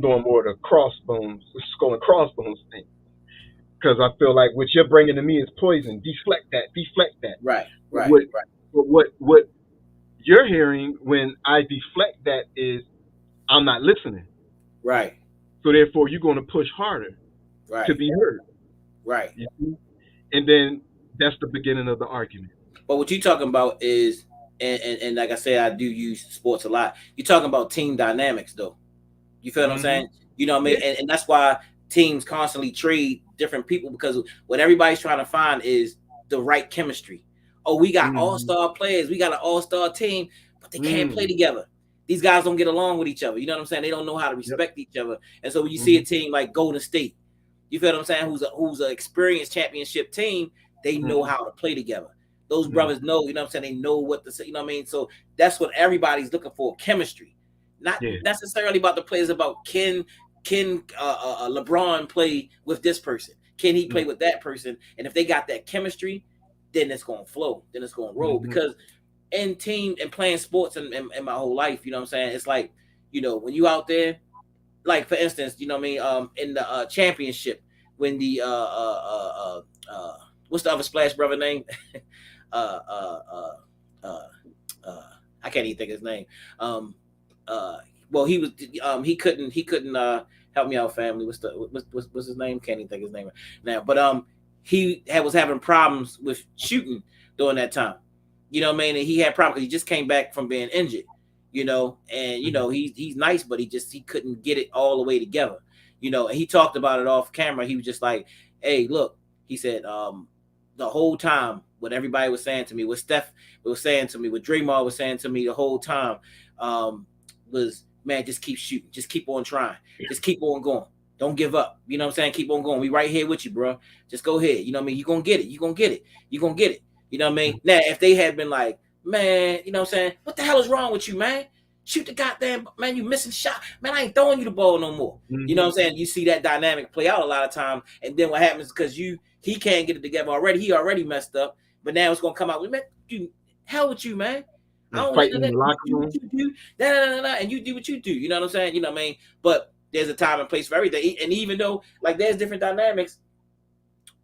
doing more the crossbones, skull and crossbones thing. Because I feel like what you're bringing to me is poison. Deflect that. Deflect that. Right. But Right. what you're hearing when I deflect that is I'm not listening. Right. So therefore, you're going to push harder to Right. be heard. Right. You see? And then that's the beginning of the argument. But what you're talking about is, and like I said, I do use sports a lot. You're talking about team dynamics, though. You feel what I'm Hmm. saying? You know what I mean? Yeah. And that's why teams constantly trade different people, because what everybody's trying to find is the right chemistry. Oh, we got Hmm. all-star players. We got an all-star team, but they can't play Mm. together. These guys don't get along with each other. You know what I'm saying? They don't know how to Yep. respect each other. And so when you see a Hmm. team like Golden State, you feel what I'm saying? Who's a experienced championship team, they know Hmm. how to play together. Those Hmm. brothers know, you know what I'm saying? They know what to say, you know what I mean? So that's what everybody's looking for, chemistry. Not Yeah. necessarily about the players, about can LeBron play with this person? Can he play Mm. with that person? And if they got that chemistry, then it's gonna flow. Then it's gonna roll. Hmm. Because in team and playing sports and my whole life, you know what I'm saying? It's like when you out there, like for instance, in the championship when the what's the other Splash brother name? uh, uh, uh, uh, uh, I can't even think of his name. Um, uh, well, he couldn't help me out, family. What's his name? Can't even think of his name now. But was having problems with shooting during that time. You know what I mean? And he had problems because he just came back from being injured. And he's nice, but he couldn't get it all the way together. And he talked about it off camera. He was just like, "Hey, look," he said, the whole time, what everybody was saying to me, what Steph was saying to me, what Draymond was saying to me the whole time, was, man, just keep shooting, just keep on trying, just keep on going, don't give up. You know what I'm saying? Keep on going. We right here with you, bro. Just go ahead. You know what I mean? You gonna get it. You gonna get it. You gonna get it. You know what I mean? Now, if they had been like, man, you know what I'm saying? What the hell is wrong with you, man? Shoot the goddamn, man, you missing shot. Man, I ain't throwing you the ball no more. You know what I'm saying? You see that dynamic play out a lot of time. And then what happens because he can't get it together already. He already messed up. But now it's gonna come out with, man, dude, hell with you, man. I don't want Fighting in the locker you do room. what you do, and you do what you do. You know what I'm saying? You know what I mean? But there's a time and place for everything. And even though like there's different dynamics,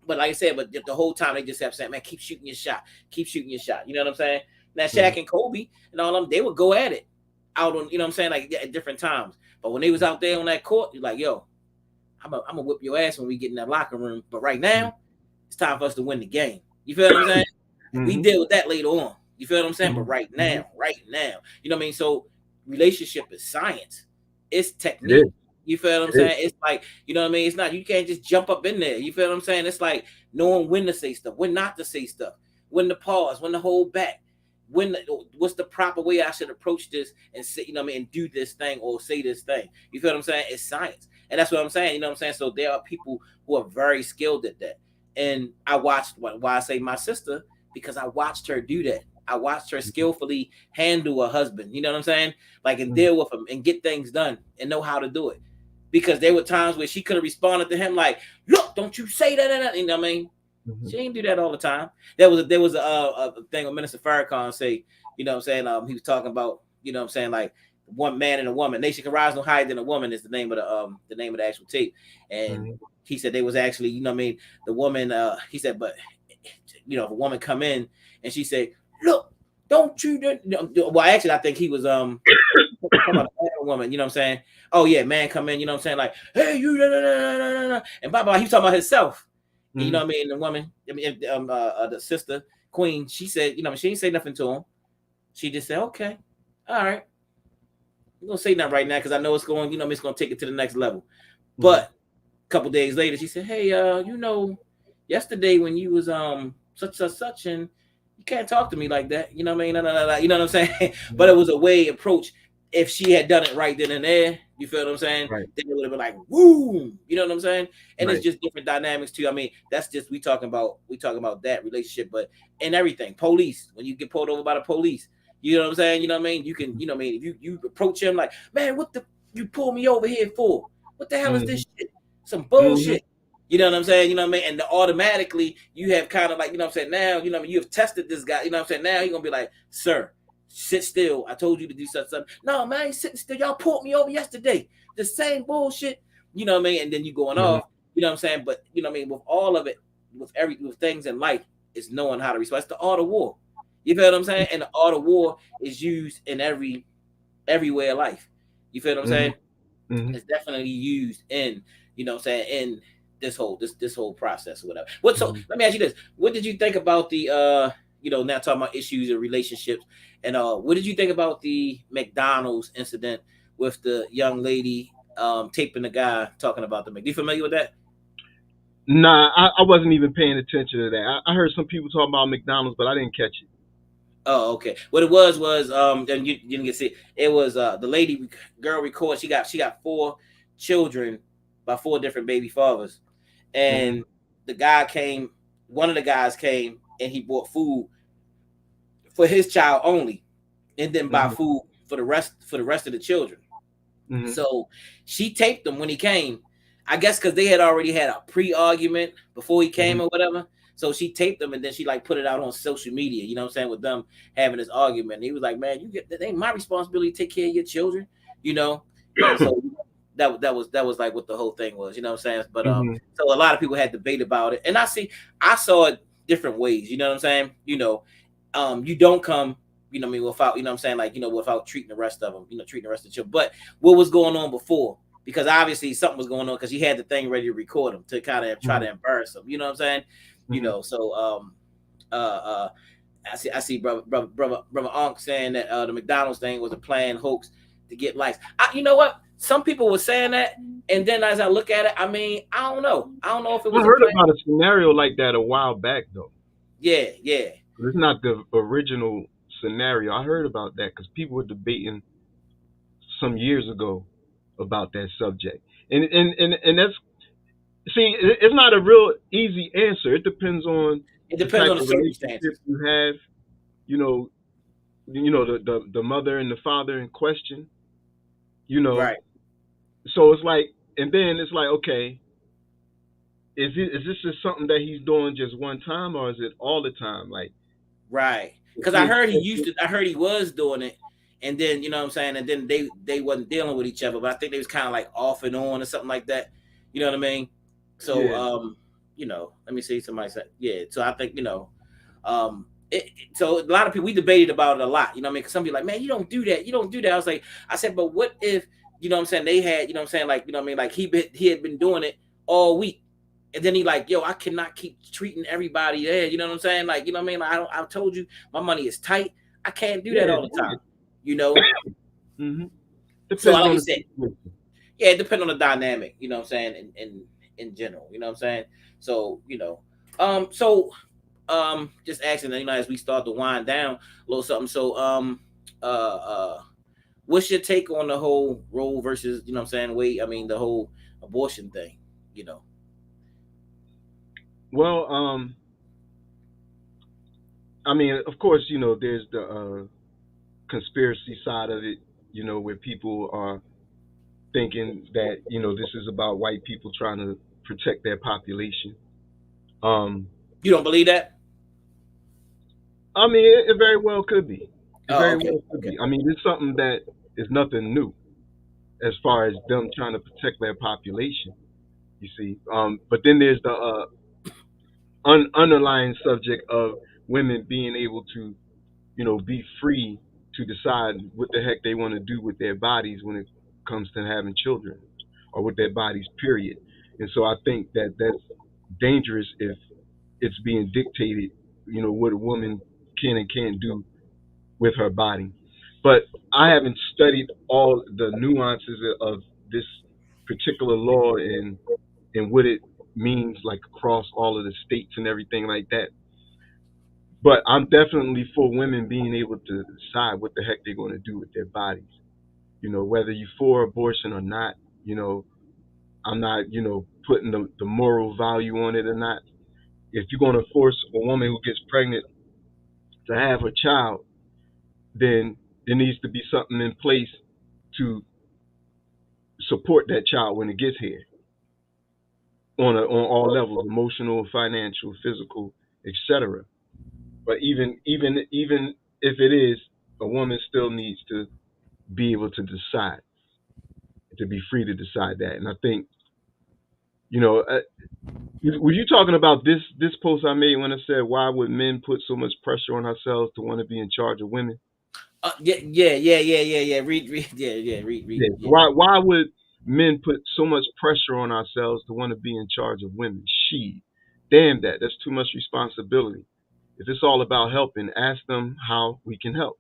but like I said, but the whole time they just have said, man, keep shooting your shot, keep shooting your shot. You know what I'm saying? Now Shaq and Kobe and all of them, they would go at it out on, you know what I'm saying, like at different times. But when they was out there on that court, you're like, yo, I'm gonna whip your ass when we get in that locker room. But right now, it's time for us to win the game. You feel what I'm saying? We deal with that later on. You feel what I'm saying? But right now, you know what I mean? So relationship is science. It's technique. You feel what I'm saying? It's like, you know what I mean? It's not, you can't just jump up in there. You feel what I'm saying? It's like knowing when to say stuff, when not to say stuff, when to pause, when to hold back, what's the proper way I should approach this and say, you know what I mean, and do this thing or say this thing. You feel what I'm saying? It's science. And that's what I'm saying. You know what I'm saying? So there are people who are very skilled at that. And I watched, why I say my sister, because I watched her do that. I watched her skillfully handle a husband, you know what I'm saying? Like, and deal with him and get things done and know how to do it. Because there were times where she could have responded to him like, look, don't you say that, you know what I mean? She didn't do that all the time. There was a thing with Minister Farrakhan say, you know what I'm saying? He was talking about, you know what I'm saying, like one man and a woman. Nation can rise no higher than a woman is the name of the actual tape. And he said they was actually, you know what I mean, the woman, he said, but you know, if a woman come in and she say, look, don't you do, well, actually I think he was talking about a woman, you know what I'm saying? Oh yeah, man come in, you know what I'm saying, like, hey, you and blah blah, he was talking about himself. You know what I mean? The woman, I mean, the sister, Queen, she said, you know, she didn't say nothing to him. She just said, okay, all right. I'm gonna say nothing right now because I know it's going, you know, it's gonna take it to the next level. But a couple days later, she said, hey, you know, yesterday when you was such and you can't talk to me like that. You know what I mean? You know what I'm saying? But it was a way approach. If she had done it right then and there, you feel what I'm saying? Right. Then it would have been like, woo, you know what I'm saying? And Right. it's just different dynamics too. I mean, that's just we talking about that relationship, but in everything. Police, when you get pulled over by the police, you know what I'm saying? You know what I mean? You can, you know what I mean? If you approach him like, man, what the you pull me over here for? What the hell is this shit? Some bullshit. You know what I'm saying? You know what I mean? And automatically you have kind of like, you know what I'm saying? Now, you know what I mean? You have tested this guy. You know what I'm saying? Now he's going to be like, sir, sit still. I told you to do something. No, man, I ain't sitting still. Y'all pulled me over yesterday. The same bullshit. You know what I mean? And then you going off. You know what I'm saying? But, you know what I mean? With all of it, with things in life, it's knowing how to respond. It's the art of war. You feel what I'm saying? And the art of war is used in everywhere of life. You feel what I'm saying? It's definitely used in, you know what I'm saying, in this whole process or whatever. So let me ask you this. What did you think about the you know, now talking about issues and relationships, and what did you think about the McDonald's incident with the young lady taping the guy talking about the Mc? You familiar with that? Nah, I wasn't even paying attention to that. I heard some people talking about McDonald's, but I didn't catch it. Oh, okay. What it was and you didn't get to see it was the lady girl record. She got 4 children by 4 different baby fathers, and the guy came. One of the guys came and he bought food for his child only, and then buy food for the rest of the children. So she taped him when he came. I guess because they had already had a pre-argument before he came or whatever. So she taped them and then she like put it out on social media, you know what I'm saying, with them having this argument. And he was like, man, it ain't my responsibility to take care of your children. you know. So that was like what the whole thing was, you know what I'm saying? But Hmm. so a lot of people had debate about it, and I saw it different ways, you know what I'm saying? You don't come, I mean, without, I'm saying, like, without treating the rest of them, treating the rest of the children. But what was going on before? Because obviously something was going on because you had the thing ready to record them to kind of try Hmm. to embarrass them. You know what I'm saying? Hmm. So uh, uh, I see brother Unc saying that the McDonald's thing was a planned hoax to get likes. You know what? Some people were saying that, and then as I look at it, I mean, I don't know. I don't know if it I was a heard plan. about a scenario like that a while back though. Yeah, yeah, It's not the original scenario. I heard about that because people were debating some years ago about that subject, and that's, see, it's not a real easy answer. It depends on it the depends type on the of relationship circumstances. you have. You know, the mother and the father in question. You know, Right, so it's like, and then it's like, okay, is this just something that he's doing just one time, or is it all the time? Like, right. is Because he I heard he used expecting? to. I heard he was doing it, and then you know what I'm saying. And then they wasn't dealing with each other, but I think they was kind of like off and on or something like that. You know what I mean? So Yeah, let me see. Somebody said, yeah. So I think so a lot of people, we debated about it a lot. You know what I mean? Because some people like, man, you don't do that. You don't do that. I said, but what if what I'm saying? They had, what I'm saying, like, what I mean, like he had been doing it all week. And then he like, yo, I cannot keep treating everybody there. You know what I'm saying? Like, you know what I mean? Like, I told you my money is tight. I can't do that yeah, all the time. You know? hmm So depends like on you the said, situation. yeah, it depends on the dynamic, you know what I'm saying, in general. You know what I'm saying? So, just asking, as we start to wind down a little something. So uh uh what's your take on the whole Roe versus, what I'm saying, Wade, I mean the whole abortion thing, you know? Well, I mean, of course, there's the conspiracy side of it. Where people are thinking that this is about white people trying to protect their population. Um, You don't believe that? I mean, it very well could be. It Oh, very okay, well could okay. be. I mean, it's something that is nothing new as far as them trying to protect their population. You see, but then there's the underlying subject of women being able to, be free to decide what the heck they want to do with their bodies when it comes to having children or with their bodies, period. And so I think that that's dangerous if it's being dictated, what a woman can and can't do with her body. But I haven't studied all the nuances of this particular law and what it means, like across all of the states and everything like that. But I'm definitely for women being able to decide what the heck they're going to do with their bodies. Whether you're for abortion or not, I'm not, putting the moral value on it or not. If you're going to force a woman who gets pregnant to have a child, then there needs to be something in place to support that child when it gets here on all levels, emotional, financial, physical, etc. But even if it is, a woman still needs to be able to decide, to be free to decide that. And I think, you know, uh, were you talking about this post I made when I said why would men put so much pressure on ourselves to want to be in charge of women? Yeah. Read, yeah. Read, Yeah. yeah. Why would men put so much pressure on ourselves to want to be in charge of women? Damn that. That's too much responsibility. If it's all about helping, ask them how we can help.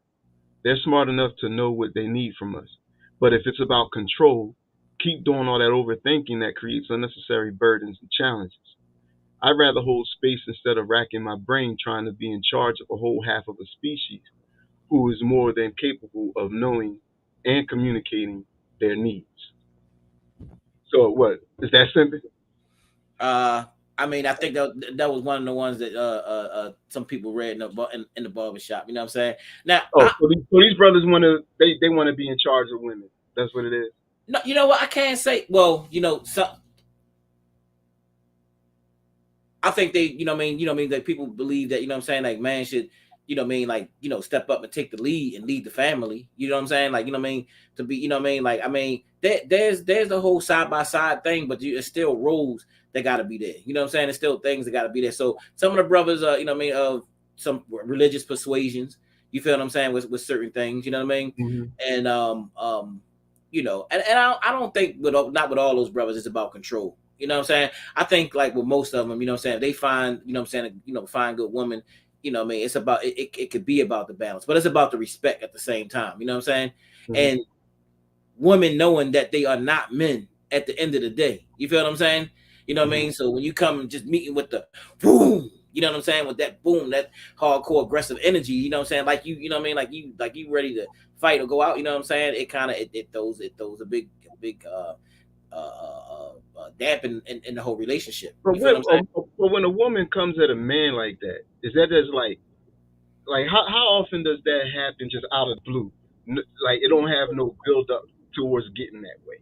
They're smart enough to know what they need from us. But if it's about control, keep doing all that overthinking that creates unnecessary burdens and challenges. I'd rather hold space instead of racking my brain trying to be in charge of a whole half of a species who is more than capable of knowing and communicating their needs. So what? Is that simple? Uh, I mean, I think that was one of the ones that some people read in the barber shop. You know what I'm saying? Now, Oh, so these brothers they want to be in charge of women. That's what it is. no, you know what? I can't say. Well, I think they, that people believe that, what I'm saying, like man should like, step up and take the lead and lead the family. You know what I'm saying? Like, to be, like, there's the whole side by side thing, but it's still roles that got to be there. You know what I'm saying? It's still things that got to be there. So some of the brothers, of some religious persuasions. You feel what I'm saying with certain things. You know what I mean? Mm-hmm. And and I don't think not with all those brothers it's about control. You know what I'm saying? I think like with most of them, they find, find good women. It's about it could be about the balance, but it's about the respect at the same time. You know what I'm saying? Mm-hmm. And women knowing that they are not men at the end of the day. You feel what I'm saying? You know what I Mm-hmm. mean? So when you come just meeting with the boom, you know what I'm saying? With that boom, that hardcore aggressive energy, you know what I'm saying? Like you know what I mean? Like you ready to fight or go out, you know what I'm saying? It kind of it throws a big damp in the whole relationship. But You feel what I'm saying? but when a woman comes at a man like that, is that just like how often does that happen just out of the blue? Like it don't have no build up towards getting that way.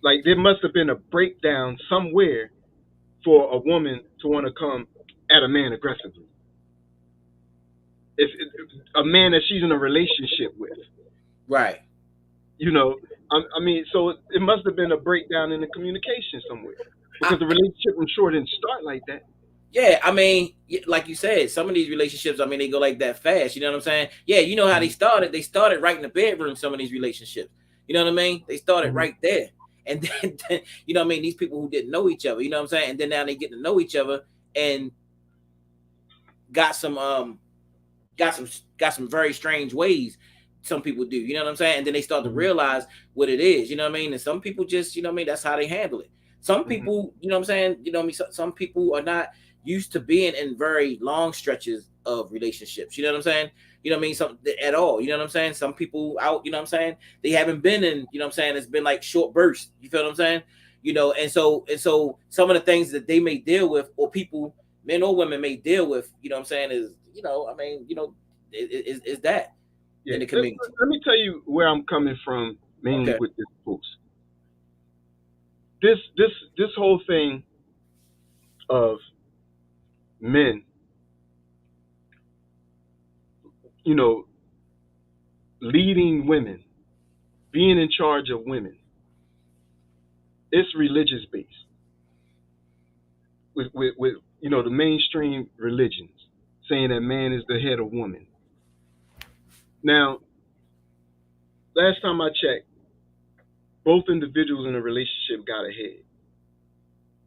Like there must have been a breakdown somewhere for a woman to want to come at a man aggressively. If a man that she's in a relationship with, Right. you know, I mean, so it must have been a breakdown in the communication somewhere because I, the relationship, I'm sure, didn't start like that. Yeah, I mean, like you said, some of these relationships, I mean, they go like that fast. You know what I'm saying? Yeah, you know how they Mm-hmm. started. They started right in the bedroom. Some of these relationships, you know what I mean? They started Mm-hmm. right there, and then you know what I mean? These people who didn't know each other, you know what I'm saying? And then now they get to know each other and got some got some got some very strange ways some people do, you know what I'm saying? And then they start to Mm-hmm. realize what it is, you know what I mean? And some people just, you know what I mean, that's how they handle it. Some Mm-hmm. people, you know what I'm saying, you know what I mean, some people are not used to being in very long stretches of relationships, you know what I'm saying? You know what I mean? Some at all, you know what I'm saying? Some people out, you know what I'm saying? They haven't been in, you know what I'm saying? It's been like short bursts, you feel what I'm saying? And so some of the things that they may deal with, or people, men or women may deal with, you know what I'm saying, is, I mean, is that Yeah. in the Let, community. let me tell you where I'm coming from, mainly Okay. with this post. This whole thing of men, you know, leading women, being in charge of women, it's religious based with the mainstream religions saying that man is the head of woman. Now, last time I checked, both individuals in a relationship got a head,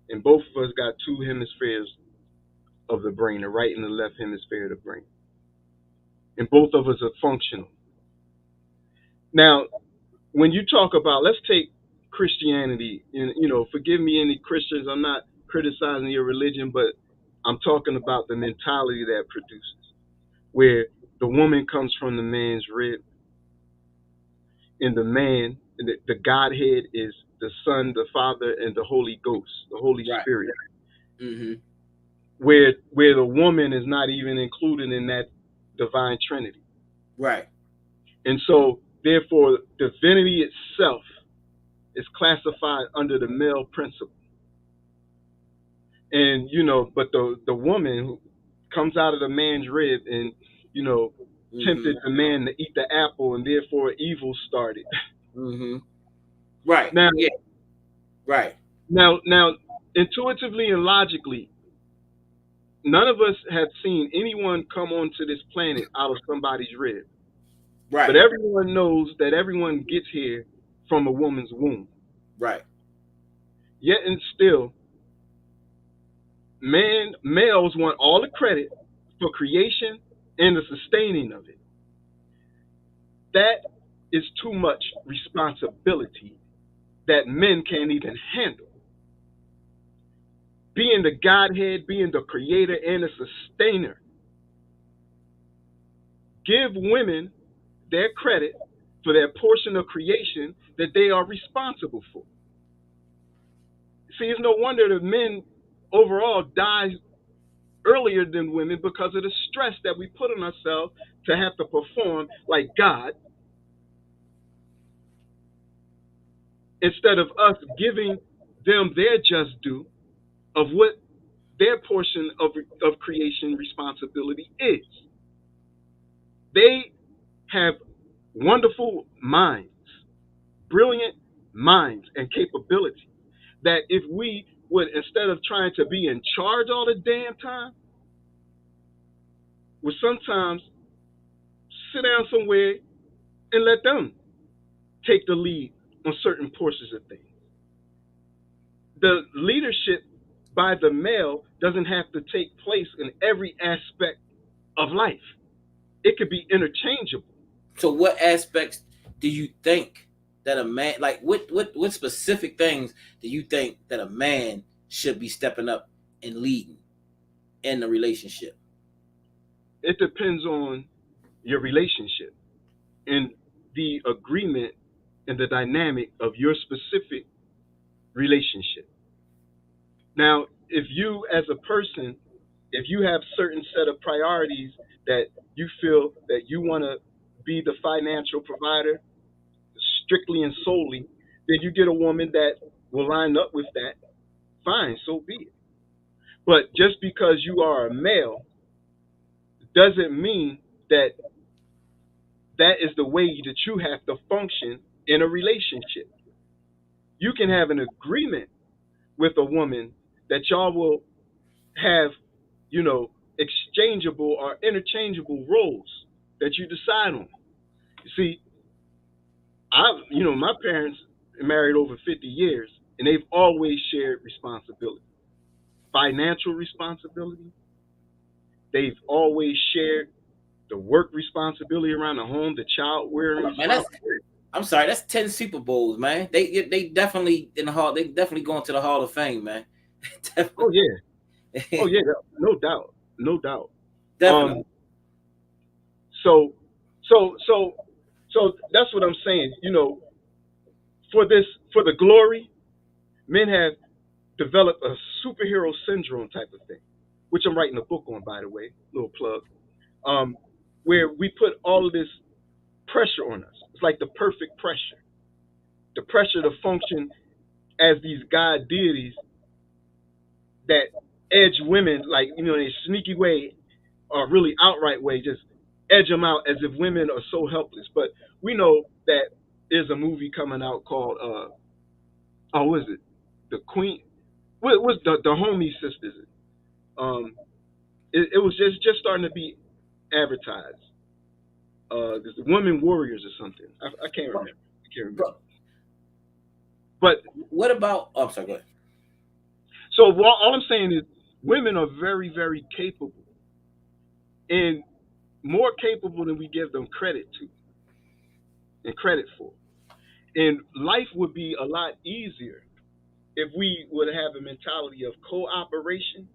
and both of us got two hemispheres of the brain, the right and the left hemisphere of the brain, and both of us are functional. Now, when you talk about, let's take Christianity, and forgive me, any Christians, I'm not criticizing your religion, but I'm talking about the mentality that produces, where the woman comes from the man's rib, and the Godhead is the Son, the Father, and the Holy Ghost, the Holy Right. Spirit, Mm-hmm. where the woman is not even included in that divine Trinity. Right. And so, therefore, divinity itself is classified under the male principle. And but the woman who comes out of the man's rib and you know Mm-hmm. tempted the man to eat the apple, and therefore evil started. Mm-hmm. Right. now Yeah. Right. now intuitively and logically, none of us have seen anyone come onto this planet out of somebody's rib, but Right. everyone knows that everyone gets here from a woman's womb. Right. Yet and still, males want all the credit for creation and the sustaining of it. That is too much responsibility that men can't even handle. Being the Godhead, being the creator and the sustainer, give women their credit for their portion of creation that they are responsible for. See, it's no wonder that men overall die earlier than women because of the stress that we put on ourselves to have to perform like God, instead of us giving them their just due of what their portion of creation responsibility is. They have wonderful minds, brilliant minds and capability that if we would, instead of trying to be in charge all the damn time, would sometimes sit down somewhere and let them take the lead on certain portions of things. The leadership by the male doesn't have to take place in every aspect of life. It could be interchangeable. So what aspects do you think that a man, like what specific things do you think that a man should be stepping up and leading in the relationship? It depends on your relationship and the agreement and the dynamic of your specific relationship. Now, if you as a person, if you have certain set of priorities that you feel that you want to be the financial provider strictly and solely, then you get a woman that will line up with that. Fine, so be it. But just because you are a male doesn't mean that that is the way that you have to function in a relationship. You can have an agreement with a woman that y'all will have, exchangeable or interchangeable roles that you decide on. You see, my parents married over 50 years and they've always shared responsibility, financial responsibility. They've always shared the work responsibility around the home, the child rearing Man, that's responsibility. I'm sorry, that's 10 Super Bowls, man. They definitely in the hall. They definitely going to the Hall of Fame, man. Oh yeah, oh definitely, yeah, no doubt, no doubt. definitely. Um, so, so, so that's what I'm saying. For this, for the glory, men have developed a superhero syndrome type of thing, which I'm writing a book on, by the way, little plug. Um, where we put all of this pressure on us. It's like the perfect pressure, the pressure to function as these god deities that edge women, like in a sneaky way or really outright way, just edge them out as if women are so helpless. But we know that there's a movie coming out called oh, what is it? The Queen. What was the Homie Sisters? Um, it was just starting to be advertised. There's the Women Warriors or something. I can't Bro, remember. I can't remember. bro, But what about? Oh, I'm sorry. Go ahead. so all I'm saying is women are very, very capable and more capable than we give them credit to and credit for. And life would be a lot easier if we would have a mentality of cooperation,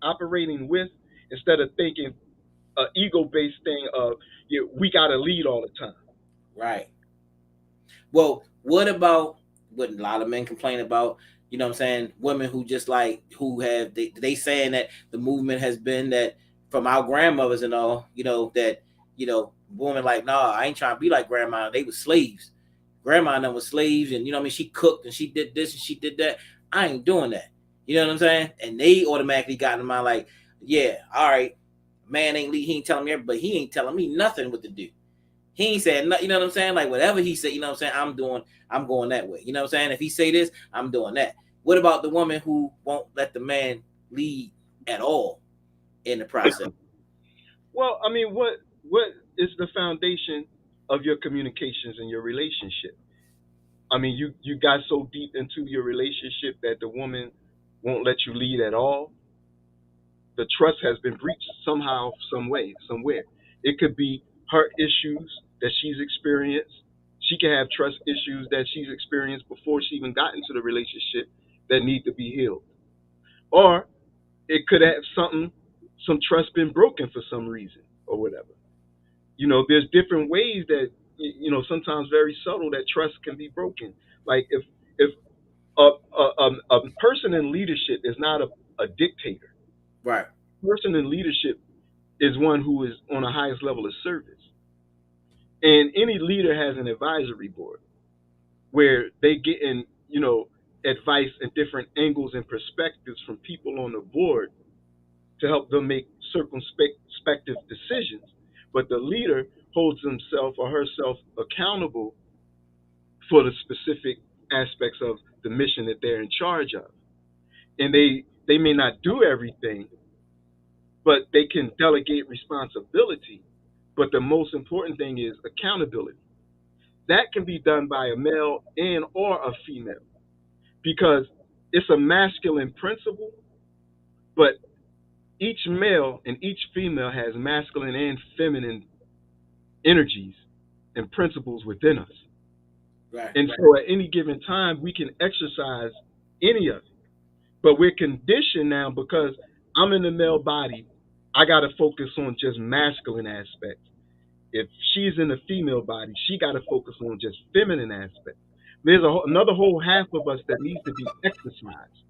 operating with, instead of thinking an ego-based thing of we got to lead all the time. Right. Well, what about what a lot of men complain about? You know what I'm saying? Women who just like who have they saying that the movement has been that from our grandmothers and all, that women like, nah, I ain't trying to be like grandma. They were slaves. Grandma and them was slaves, and you know what I mean, she cooked and she did this and she did that. I ain't doing that. You know what I'm saying? And they automatically got in mind like, yeah, all right, man ain't lead, he ain't telling me everything, but he ain't telling me nothing what to do. He ain't saying nothing, you know what I'm saying? Like whatever he said, you know what I'm saying? I'm going that way. You know what I'm saying? If he say this, I'm doing that. What about the woman who won't let the man lead at all in the process? Well, I mean, what is the foundation of your communications and your relationship? I mean, you got so deep into your relationship that the woman won't let you lead at all. The trust has been breached somehow, some way, somewhere. It could be her issues that she's experienced. She can have trust issues that she's experienced before she even got into the relationship that need to be healed. Or it could have some trust been broken for some reason or whatever. There's different ways that sometimes very subtle that trust can be broken. Like if a person in leadership is not a dictator. Right. A person in leadership is one who is on the highest level of service. And any leader has an advisory board where they get in, advice and different angles and perspectives from people on the board to help them make circumspective decisions. but the leader holds himself or herself accountable for the specific aspects of the mission that they're in charge of. And they may not do everything, but they can delegate responsibility. But the most important thing is accountability. That can be done by a male and or a female because it's a masculine principle, but each male and each female has masculine and feminine energies and principles within us. Right, And so at any given time, we can exercise any of it. But we're conditioned now because I'm in the male body, I got to focus on just masculine aspects. If she's in the female body, she got to focus on just feminine aspects. There's another whole half of us that needs to be exercised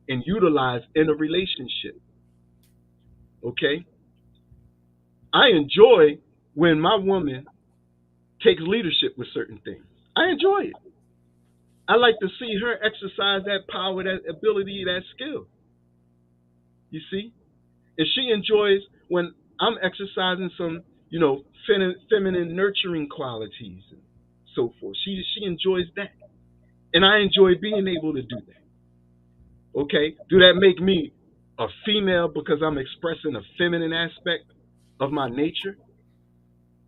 and utilized in a relationship. Okay? I enjoy when my woman takes leadership with certain things. I enjoy it. I like to see her exercise that power, that ability, that skill. You see? And she enjoys when I'm exercising some, feminine nurturing qualities and so forth. She enjoys that. And I enjoy being able to do that. Okay? Do that make me a female because I'm expressing a feminine aspect of my nature?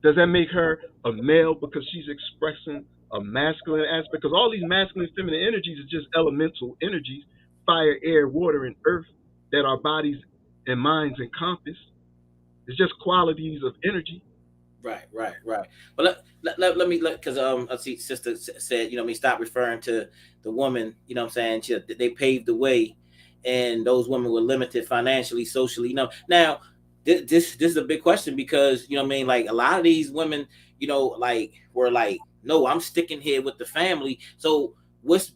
Does that make her a male because she's expressing a masculine aspect? Because all these masculine and feminine energies are just elemental energies, fire, air, water, and earth that our bodies and minds encompass. It's just qualities of energy. right. But let me because I see sister said, stop referring to the woman. What I'm saying, they paved the way, and those women were limited financially, socially. Now this is a big question because like a lot of these women, like were like, no, I'm sticking here with the family. So what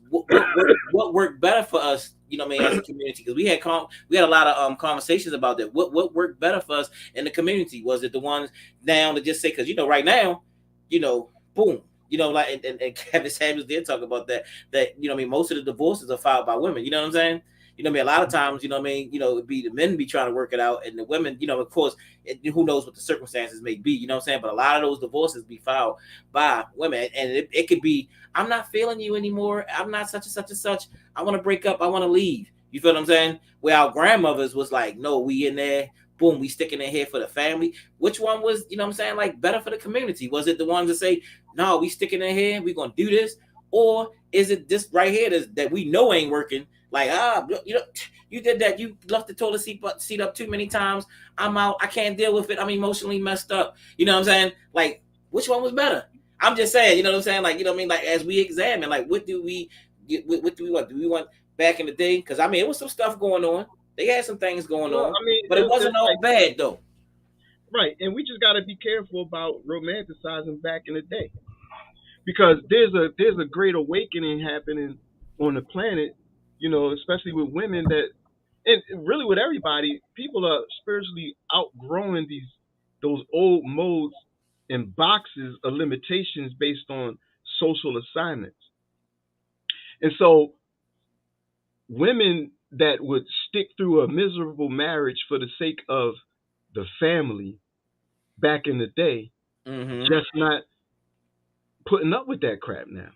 worked better for us? As a community, because we had a lot of conversations about that. What worked better for us in the community? Was it the ones now to just say, because right now, boom, like and Kevin Samuels did talk about that most of the divorces are filed by women. You know what I'm saying? A lot of times, it'd be the men be trying to work it out, and the women, of course, who knows what the circumstances may be, you know what I'm saying? But a lot of those divorces be filed by women, and it could be, I'm not feeling you anymore. I'm not such and such and such. I want to break up. I want to leave. You feel what I'm saying? Where our grandmothers was like, no, we in there. Boom, we sticking in here for the family. Which one was, what I'm saying, like better for the community? Was it the ones that say, no, we sticking in here, we gonna do this? Or is it this right here that we know ain't working? Like, you did that. You left the toilet seat up too many times. I'm out. I can't deal with it. I'm emotionally messed up. You know what I'm saying? Like, which one was better? I'm just saying, you know what I'm saying? Like, like as we examine, like, what do we want? Do we want back in the day? Because it was some stuff going on. They had some things going Well, on, I mean, but it wasn't it's all like bad though. right, and we just got to be careful about romanticizing back in the day because there's a great awakening happening on the planet, especially with women that, and really with everybody, people are spiritually outgrowing those old modes and boxes of limitations based on social assignments. And so women that would stick through a miserable marriage for the sake of the family back in the day, Mm-hmm. just not putting up with that crap now.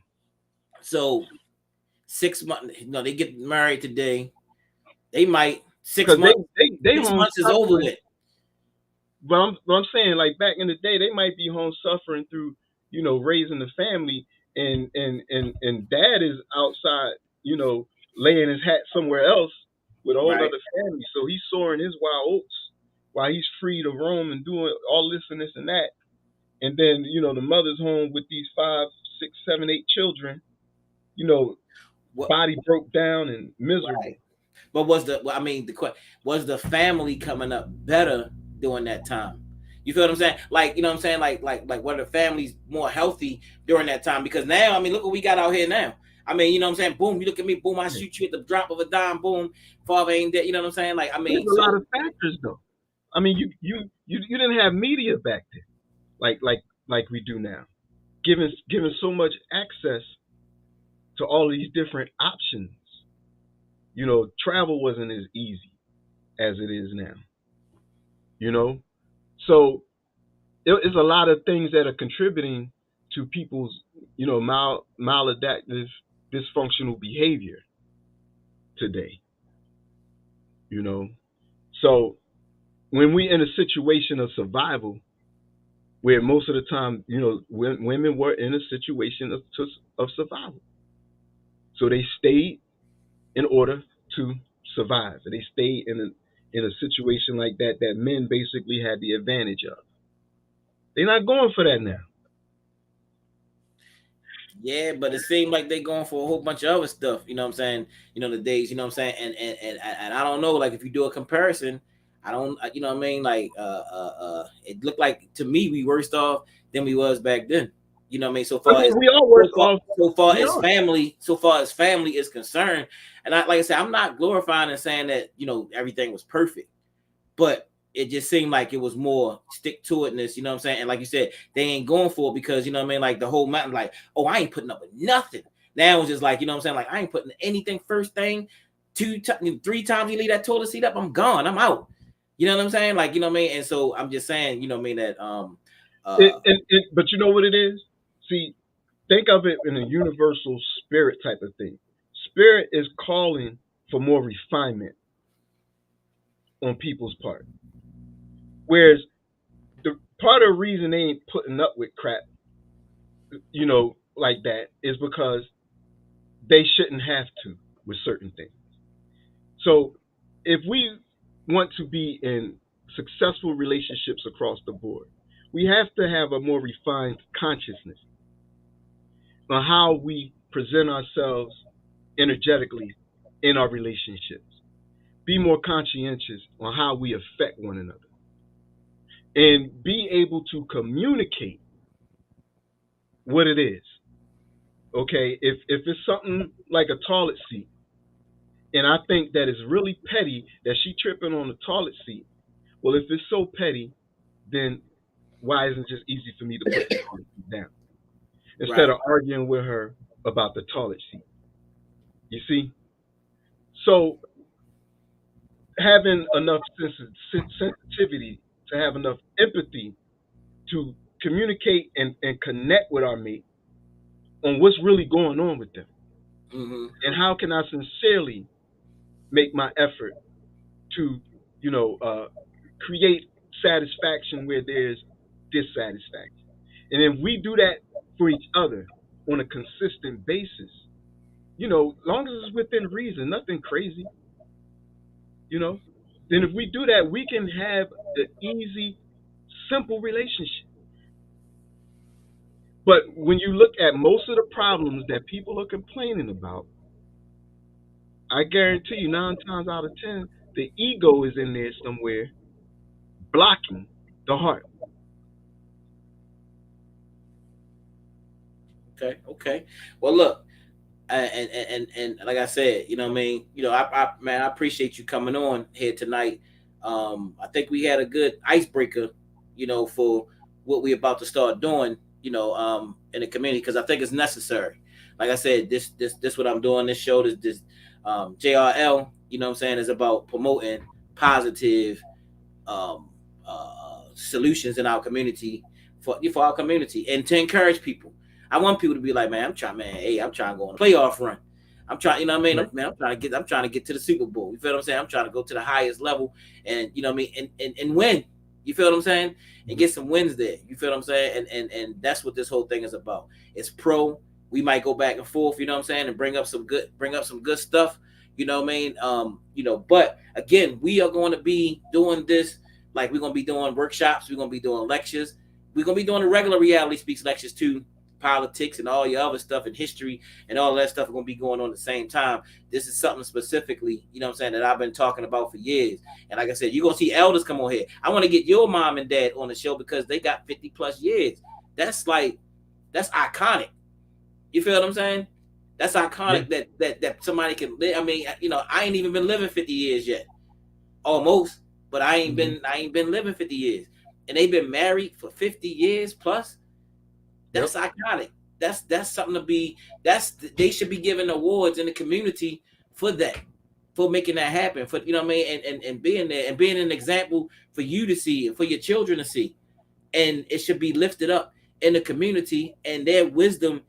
So 6 months, they get married today. They might six Because they, months. they, they Six home months is over suffering. with. But I'm saying, like back in the day, they might be home suffering through, raising the family, and dad is outside, laying his hat somewhere else with a whole Right. other family. So he's soaring his wild oats while he's free to roam and doing all this and this and that. And then, the mother's home with these five, six, seven, eight children, you know, What? body broke down and Right. miserable. But the question was the family coming up better during that time? You feel what I'm saying? Like, what I'm saying? Like, were the families more healthy during that time? Because now, look what we got out here now. What I'm saying? Boom, you look at me, boom, I shoot you at the drop of a dime, boom, father ain't dead. You know what I'm saying? Like, There's a lot so of factors though. I mean, you didn't have media back then, like we do now, given so much access to all these different options. Travel wasn't as easy as it is now. You know, so it's a lot of things that are contributing to people's, maladaptive, dysfunctional behavior today. You know, so when we in a situation of survival, where most of the time, women were in a situation of survival, so they stayed in order to survive. They stayed in a situation like that that men basically had the advantage of. They're not going for that now. Yeah, but it seemed like they going for a whole bunch of other stuff. You know what I'm saying? The days. You know what I'm saying? And I don't know. Like if you do a comparison, I don't. You know what I mean? Like it looked like to me we worse off than we was back then. You know what I mean? I mean, we are worse off. We are. So far as family is concerned, and like I said, I'm not glorifying and saying that everything was perfect, but it just seemed like it was more stick to itness, you know what I'm saying? And like you said, they ain't going for it because you know what I mean, like the whole mountain, like, oh, I ain't putting up with nothing. Now it's just like, you know what I'm saying, like I ain't putting anything first thing, three times you leave that toilet seat up, I'm gone, I'm out. You know what I'm saying? Like, you know what I mean? And so I'm just saying, you know what I mean, that But you know what it is? See, think of it in a universal spirit type of thing. Spirit is calling for more refinement on people's part. Whereas the part of the reason they ain't putting up with crap, like that, is because they shouldn't have to with certain things. So if we want to be in successful relationships across the board, we have to have a more refined consciousness on how we present ourselves energetically in our relationships. Be more conscientious on how we affect one another. And be able to communicate what it is. Okay, if it's something like a toilet seat, and I think that it's really petty that she tripping on the toilet seat. Well, if it's so petty, then why isn't it just easy for me to put the toilet seat down instead right. of arguing with her about the toilet seat? You see, so having enough sensitivity, to have enough empathy to communicate and connect with our mate on what's really going on with them, Mm-hmm. and how can I sincerely make my effort to, you know, uh, create satisfaction where there's dissatisfaction. And if we do that for each other on a consistent basis, long as it's within reason, nothing crazy, you know, then if we do that, we can have an easy, simple relationship. But when you look at most of the problems that people are complaining about, I guarantee you 9 times out of 10, the ego is in there somewhere blocking the heart. Okay, okay. Well, look, and like I said, you know what I mean. Man, I appreciate you coming on here tonight. I think we had a good icebreaker, for what we're about to start doing, in the community because I think it's necessary. Like I said, this what I'm doing. This show, this JRL, you know what I'm saying, is about promoting positive um, solutions in our community for our community and to encourage people. I want people to be like, man, hey, I'm trying to go on a playoff run. I'm trying, you know what I mean? Right. I'm trying to get to the Super Bowl. You feel what I'm saying? I'm trying to go to the highest level and you know what I mean, and win. You feel what I'm saying? And get some wins there. You feel what I'm saying? And that's what this whole thing is about. It's pro. We might go back and forth, you know what I'm saying, and bring up some good stuff. You know what I mean? But again, we are going to be doing this like we're gonna be doing workshops, we're gonna be doing lectures, we're gonna be doing the regular reality speaks lectures too, politics and all your other stuff and history and all that stuff are gonna be going on at the same time. This is something specifically, you know what I'm saying, that I've been talking about for years. And like I said, you're gonna see elders come on here. I want to get your mom and dad on the show because they got 50 plus years. That's iconic. You feel what I'm saying? That's Yeah. iconic that somebody can live. I mean, I ain't even been living 50 years yet. Almost, but Hmm. I ain't been living 50 years. And they've been married for 50 years plus. Yep. That's iconic. That's something to be they should be given awards in the community for that. For making that happen. For you know what I mean, and being there and being an example for you to see and for your children to see. and it should be lifted up in the community, and their wisdom,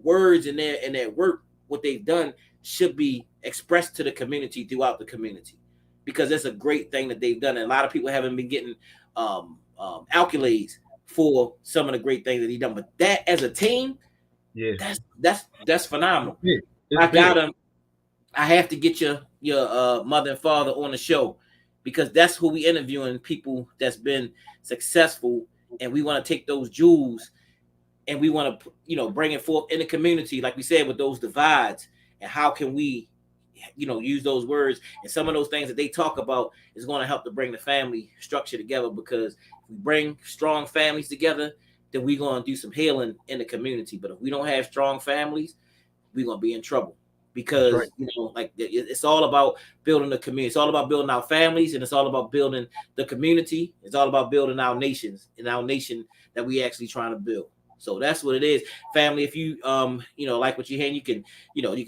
words, and their work, what they've done, should be expressed to the community throughout the community, because it's a great thing that they've done, and a lot of people haven't been getting accolades for some of the great things that he's done. But that as a team, Yeah, that's it's phenomenal. big. It's I big. gotta I have to get your mother and father on the show, because that's who we interviewing, people that's been successful, and we want to take those jewels, and we want to bring it forth in the community, like we said, with those divides, and how can we use those words, and some of those things that they talk about is going to help to bring the family structure together, because if we bring strong families together, then we're going to do some healing in the community. But if we don't have strong families, we're gonna be in trouble, That's right. because like it's all about building the community. It's all about building our families, and it's all about building the community. It's all about building our nations, and our nation that we actually trying to build. So that's what it is, family. If you like what you're hearing, you can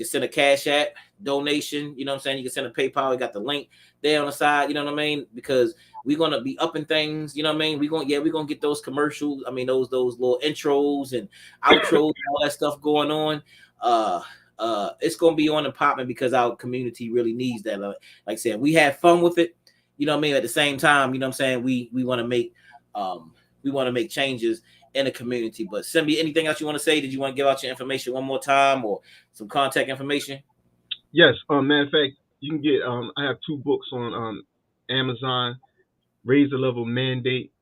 send a cash app donation. You know what I'm saying? You can send a PayPal. We got the link there on the side. You know what I mean? Because we're gonna be upping things. You know what I mean? We're gonna get those commercials. I mean those little intros and outros, all that stuff going on. uh it's gonna be on and popping, because our community really needs that. Like I said, we have fun with it. You know what I mean? At the same time, you know what I'm saying, we want to make um changes in the community. But Simbi, anything else you want to say? Did you want to give out your information one more time, or some contact information? Yes. Matter of fact, you can get. I have two books on Amazon. Raise the Level Mandate,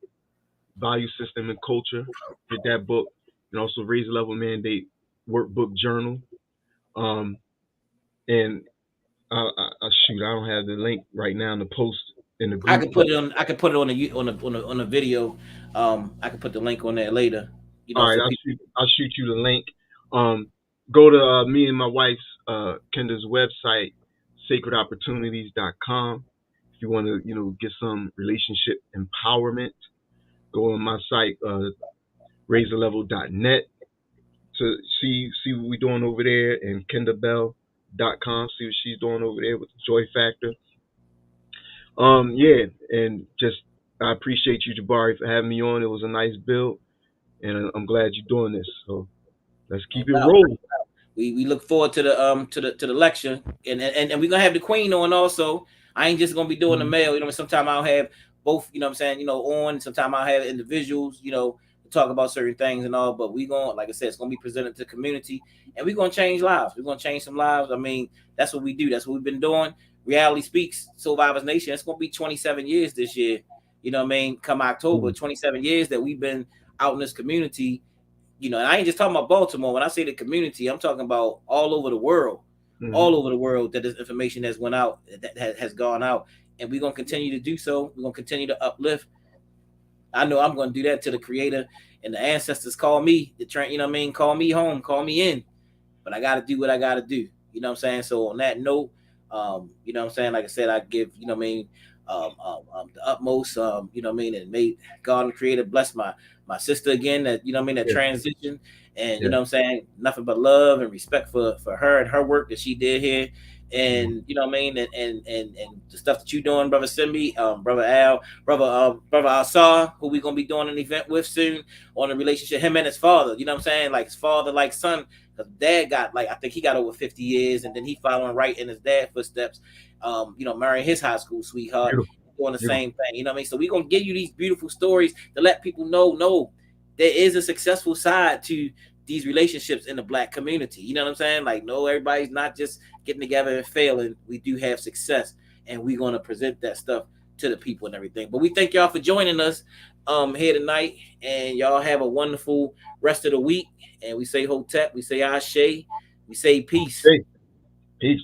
Value System and Culture. Get that book, and also Raise the Level Mandate Workbook Journal. Um, and shoot, I don't have the link right now in the post in the I group, could but put it on. I could put it on the video. I could put the link on there later. all right, So people. I'll shoot you the link. Um, Go to me and my wife's Kenda's website, sacredopportunities.com. If you want to, get some relationship empowerment, go on my site, raiserlevel.net, to see what we're doing over there, and kendabell.com, see what she's doing over there with the Joy Factor. Yeah, and just I appreciate you, Jabari, for having me on. It was a nice build, and I'm glad you're doing this. So let's No keep it doubt. rolling. We look forward to the lecture, and we're gonna have the queen on also. I ain't just gonna be doing the Mhm. male. Sometimes I'll have both. You know what I'm saying? On. Sometimes I'll have individuals. To talk about certain things and all. But we gonna, like I said, it's gonna be presented to the community, and we're gonna change lives. We're gonna change some lives. I mean, that's what we do. That's what we've been doing. Reality Speaks, Survivors Nation. It's gonna be 27 years this year. You know what I mean? Come October, Mhm. 27 years that we've been out in this community. And I ain't just talking about Baltimore. When I say the community, I'm talking about all over the world, Mhm. all over the world, that this information has went out, that has gone out, and we're gonna continue to do so. We're gonna continue to uplift. I know I'm gonna do that to the Creator and the ancestors. Call me the train. You know what I mean? Call me home. Call me in. But I got to do what I got to do. You know what I'm saying? So on that note, you know what I'm saying? Like I said, I give, you know what I mean, the utmost, you know what I mean, and may God and Creator bless my sister again, that, you know what I mean, that Yeah. transition, and, you Yeah. know what I'm saying, nothing but love and respect for her and her work that she did here. Mhm. And you know what I mean, and the stuff that you doing, brother Simbi, brother Al, brother Asar, who we gonna be doing an event with soon on the relationship, him and his father. You know what I'm saying, like his father, like son. Because dad got, like, I think he got over 50 years, and then he following right in his dad's footsteps. Marrying his high school sweetheart, Beautiful. doing the Beautiful. same thing. You know what I mean? So we're gonna give you these beautiful stories to let people know, no, there is a successful side to these relationships in the black community. You know what I'm saying? Like, no, everybody's not just getting together and failing. We do have success, and we're gonna present that stuff to the people and everything. But we thank y'all for joining us here tonight, and y'all have a wonderful rest of the week. And we say Hotep, we say Ashe, we say peace. Hey, peace.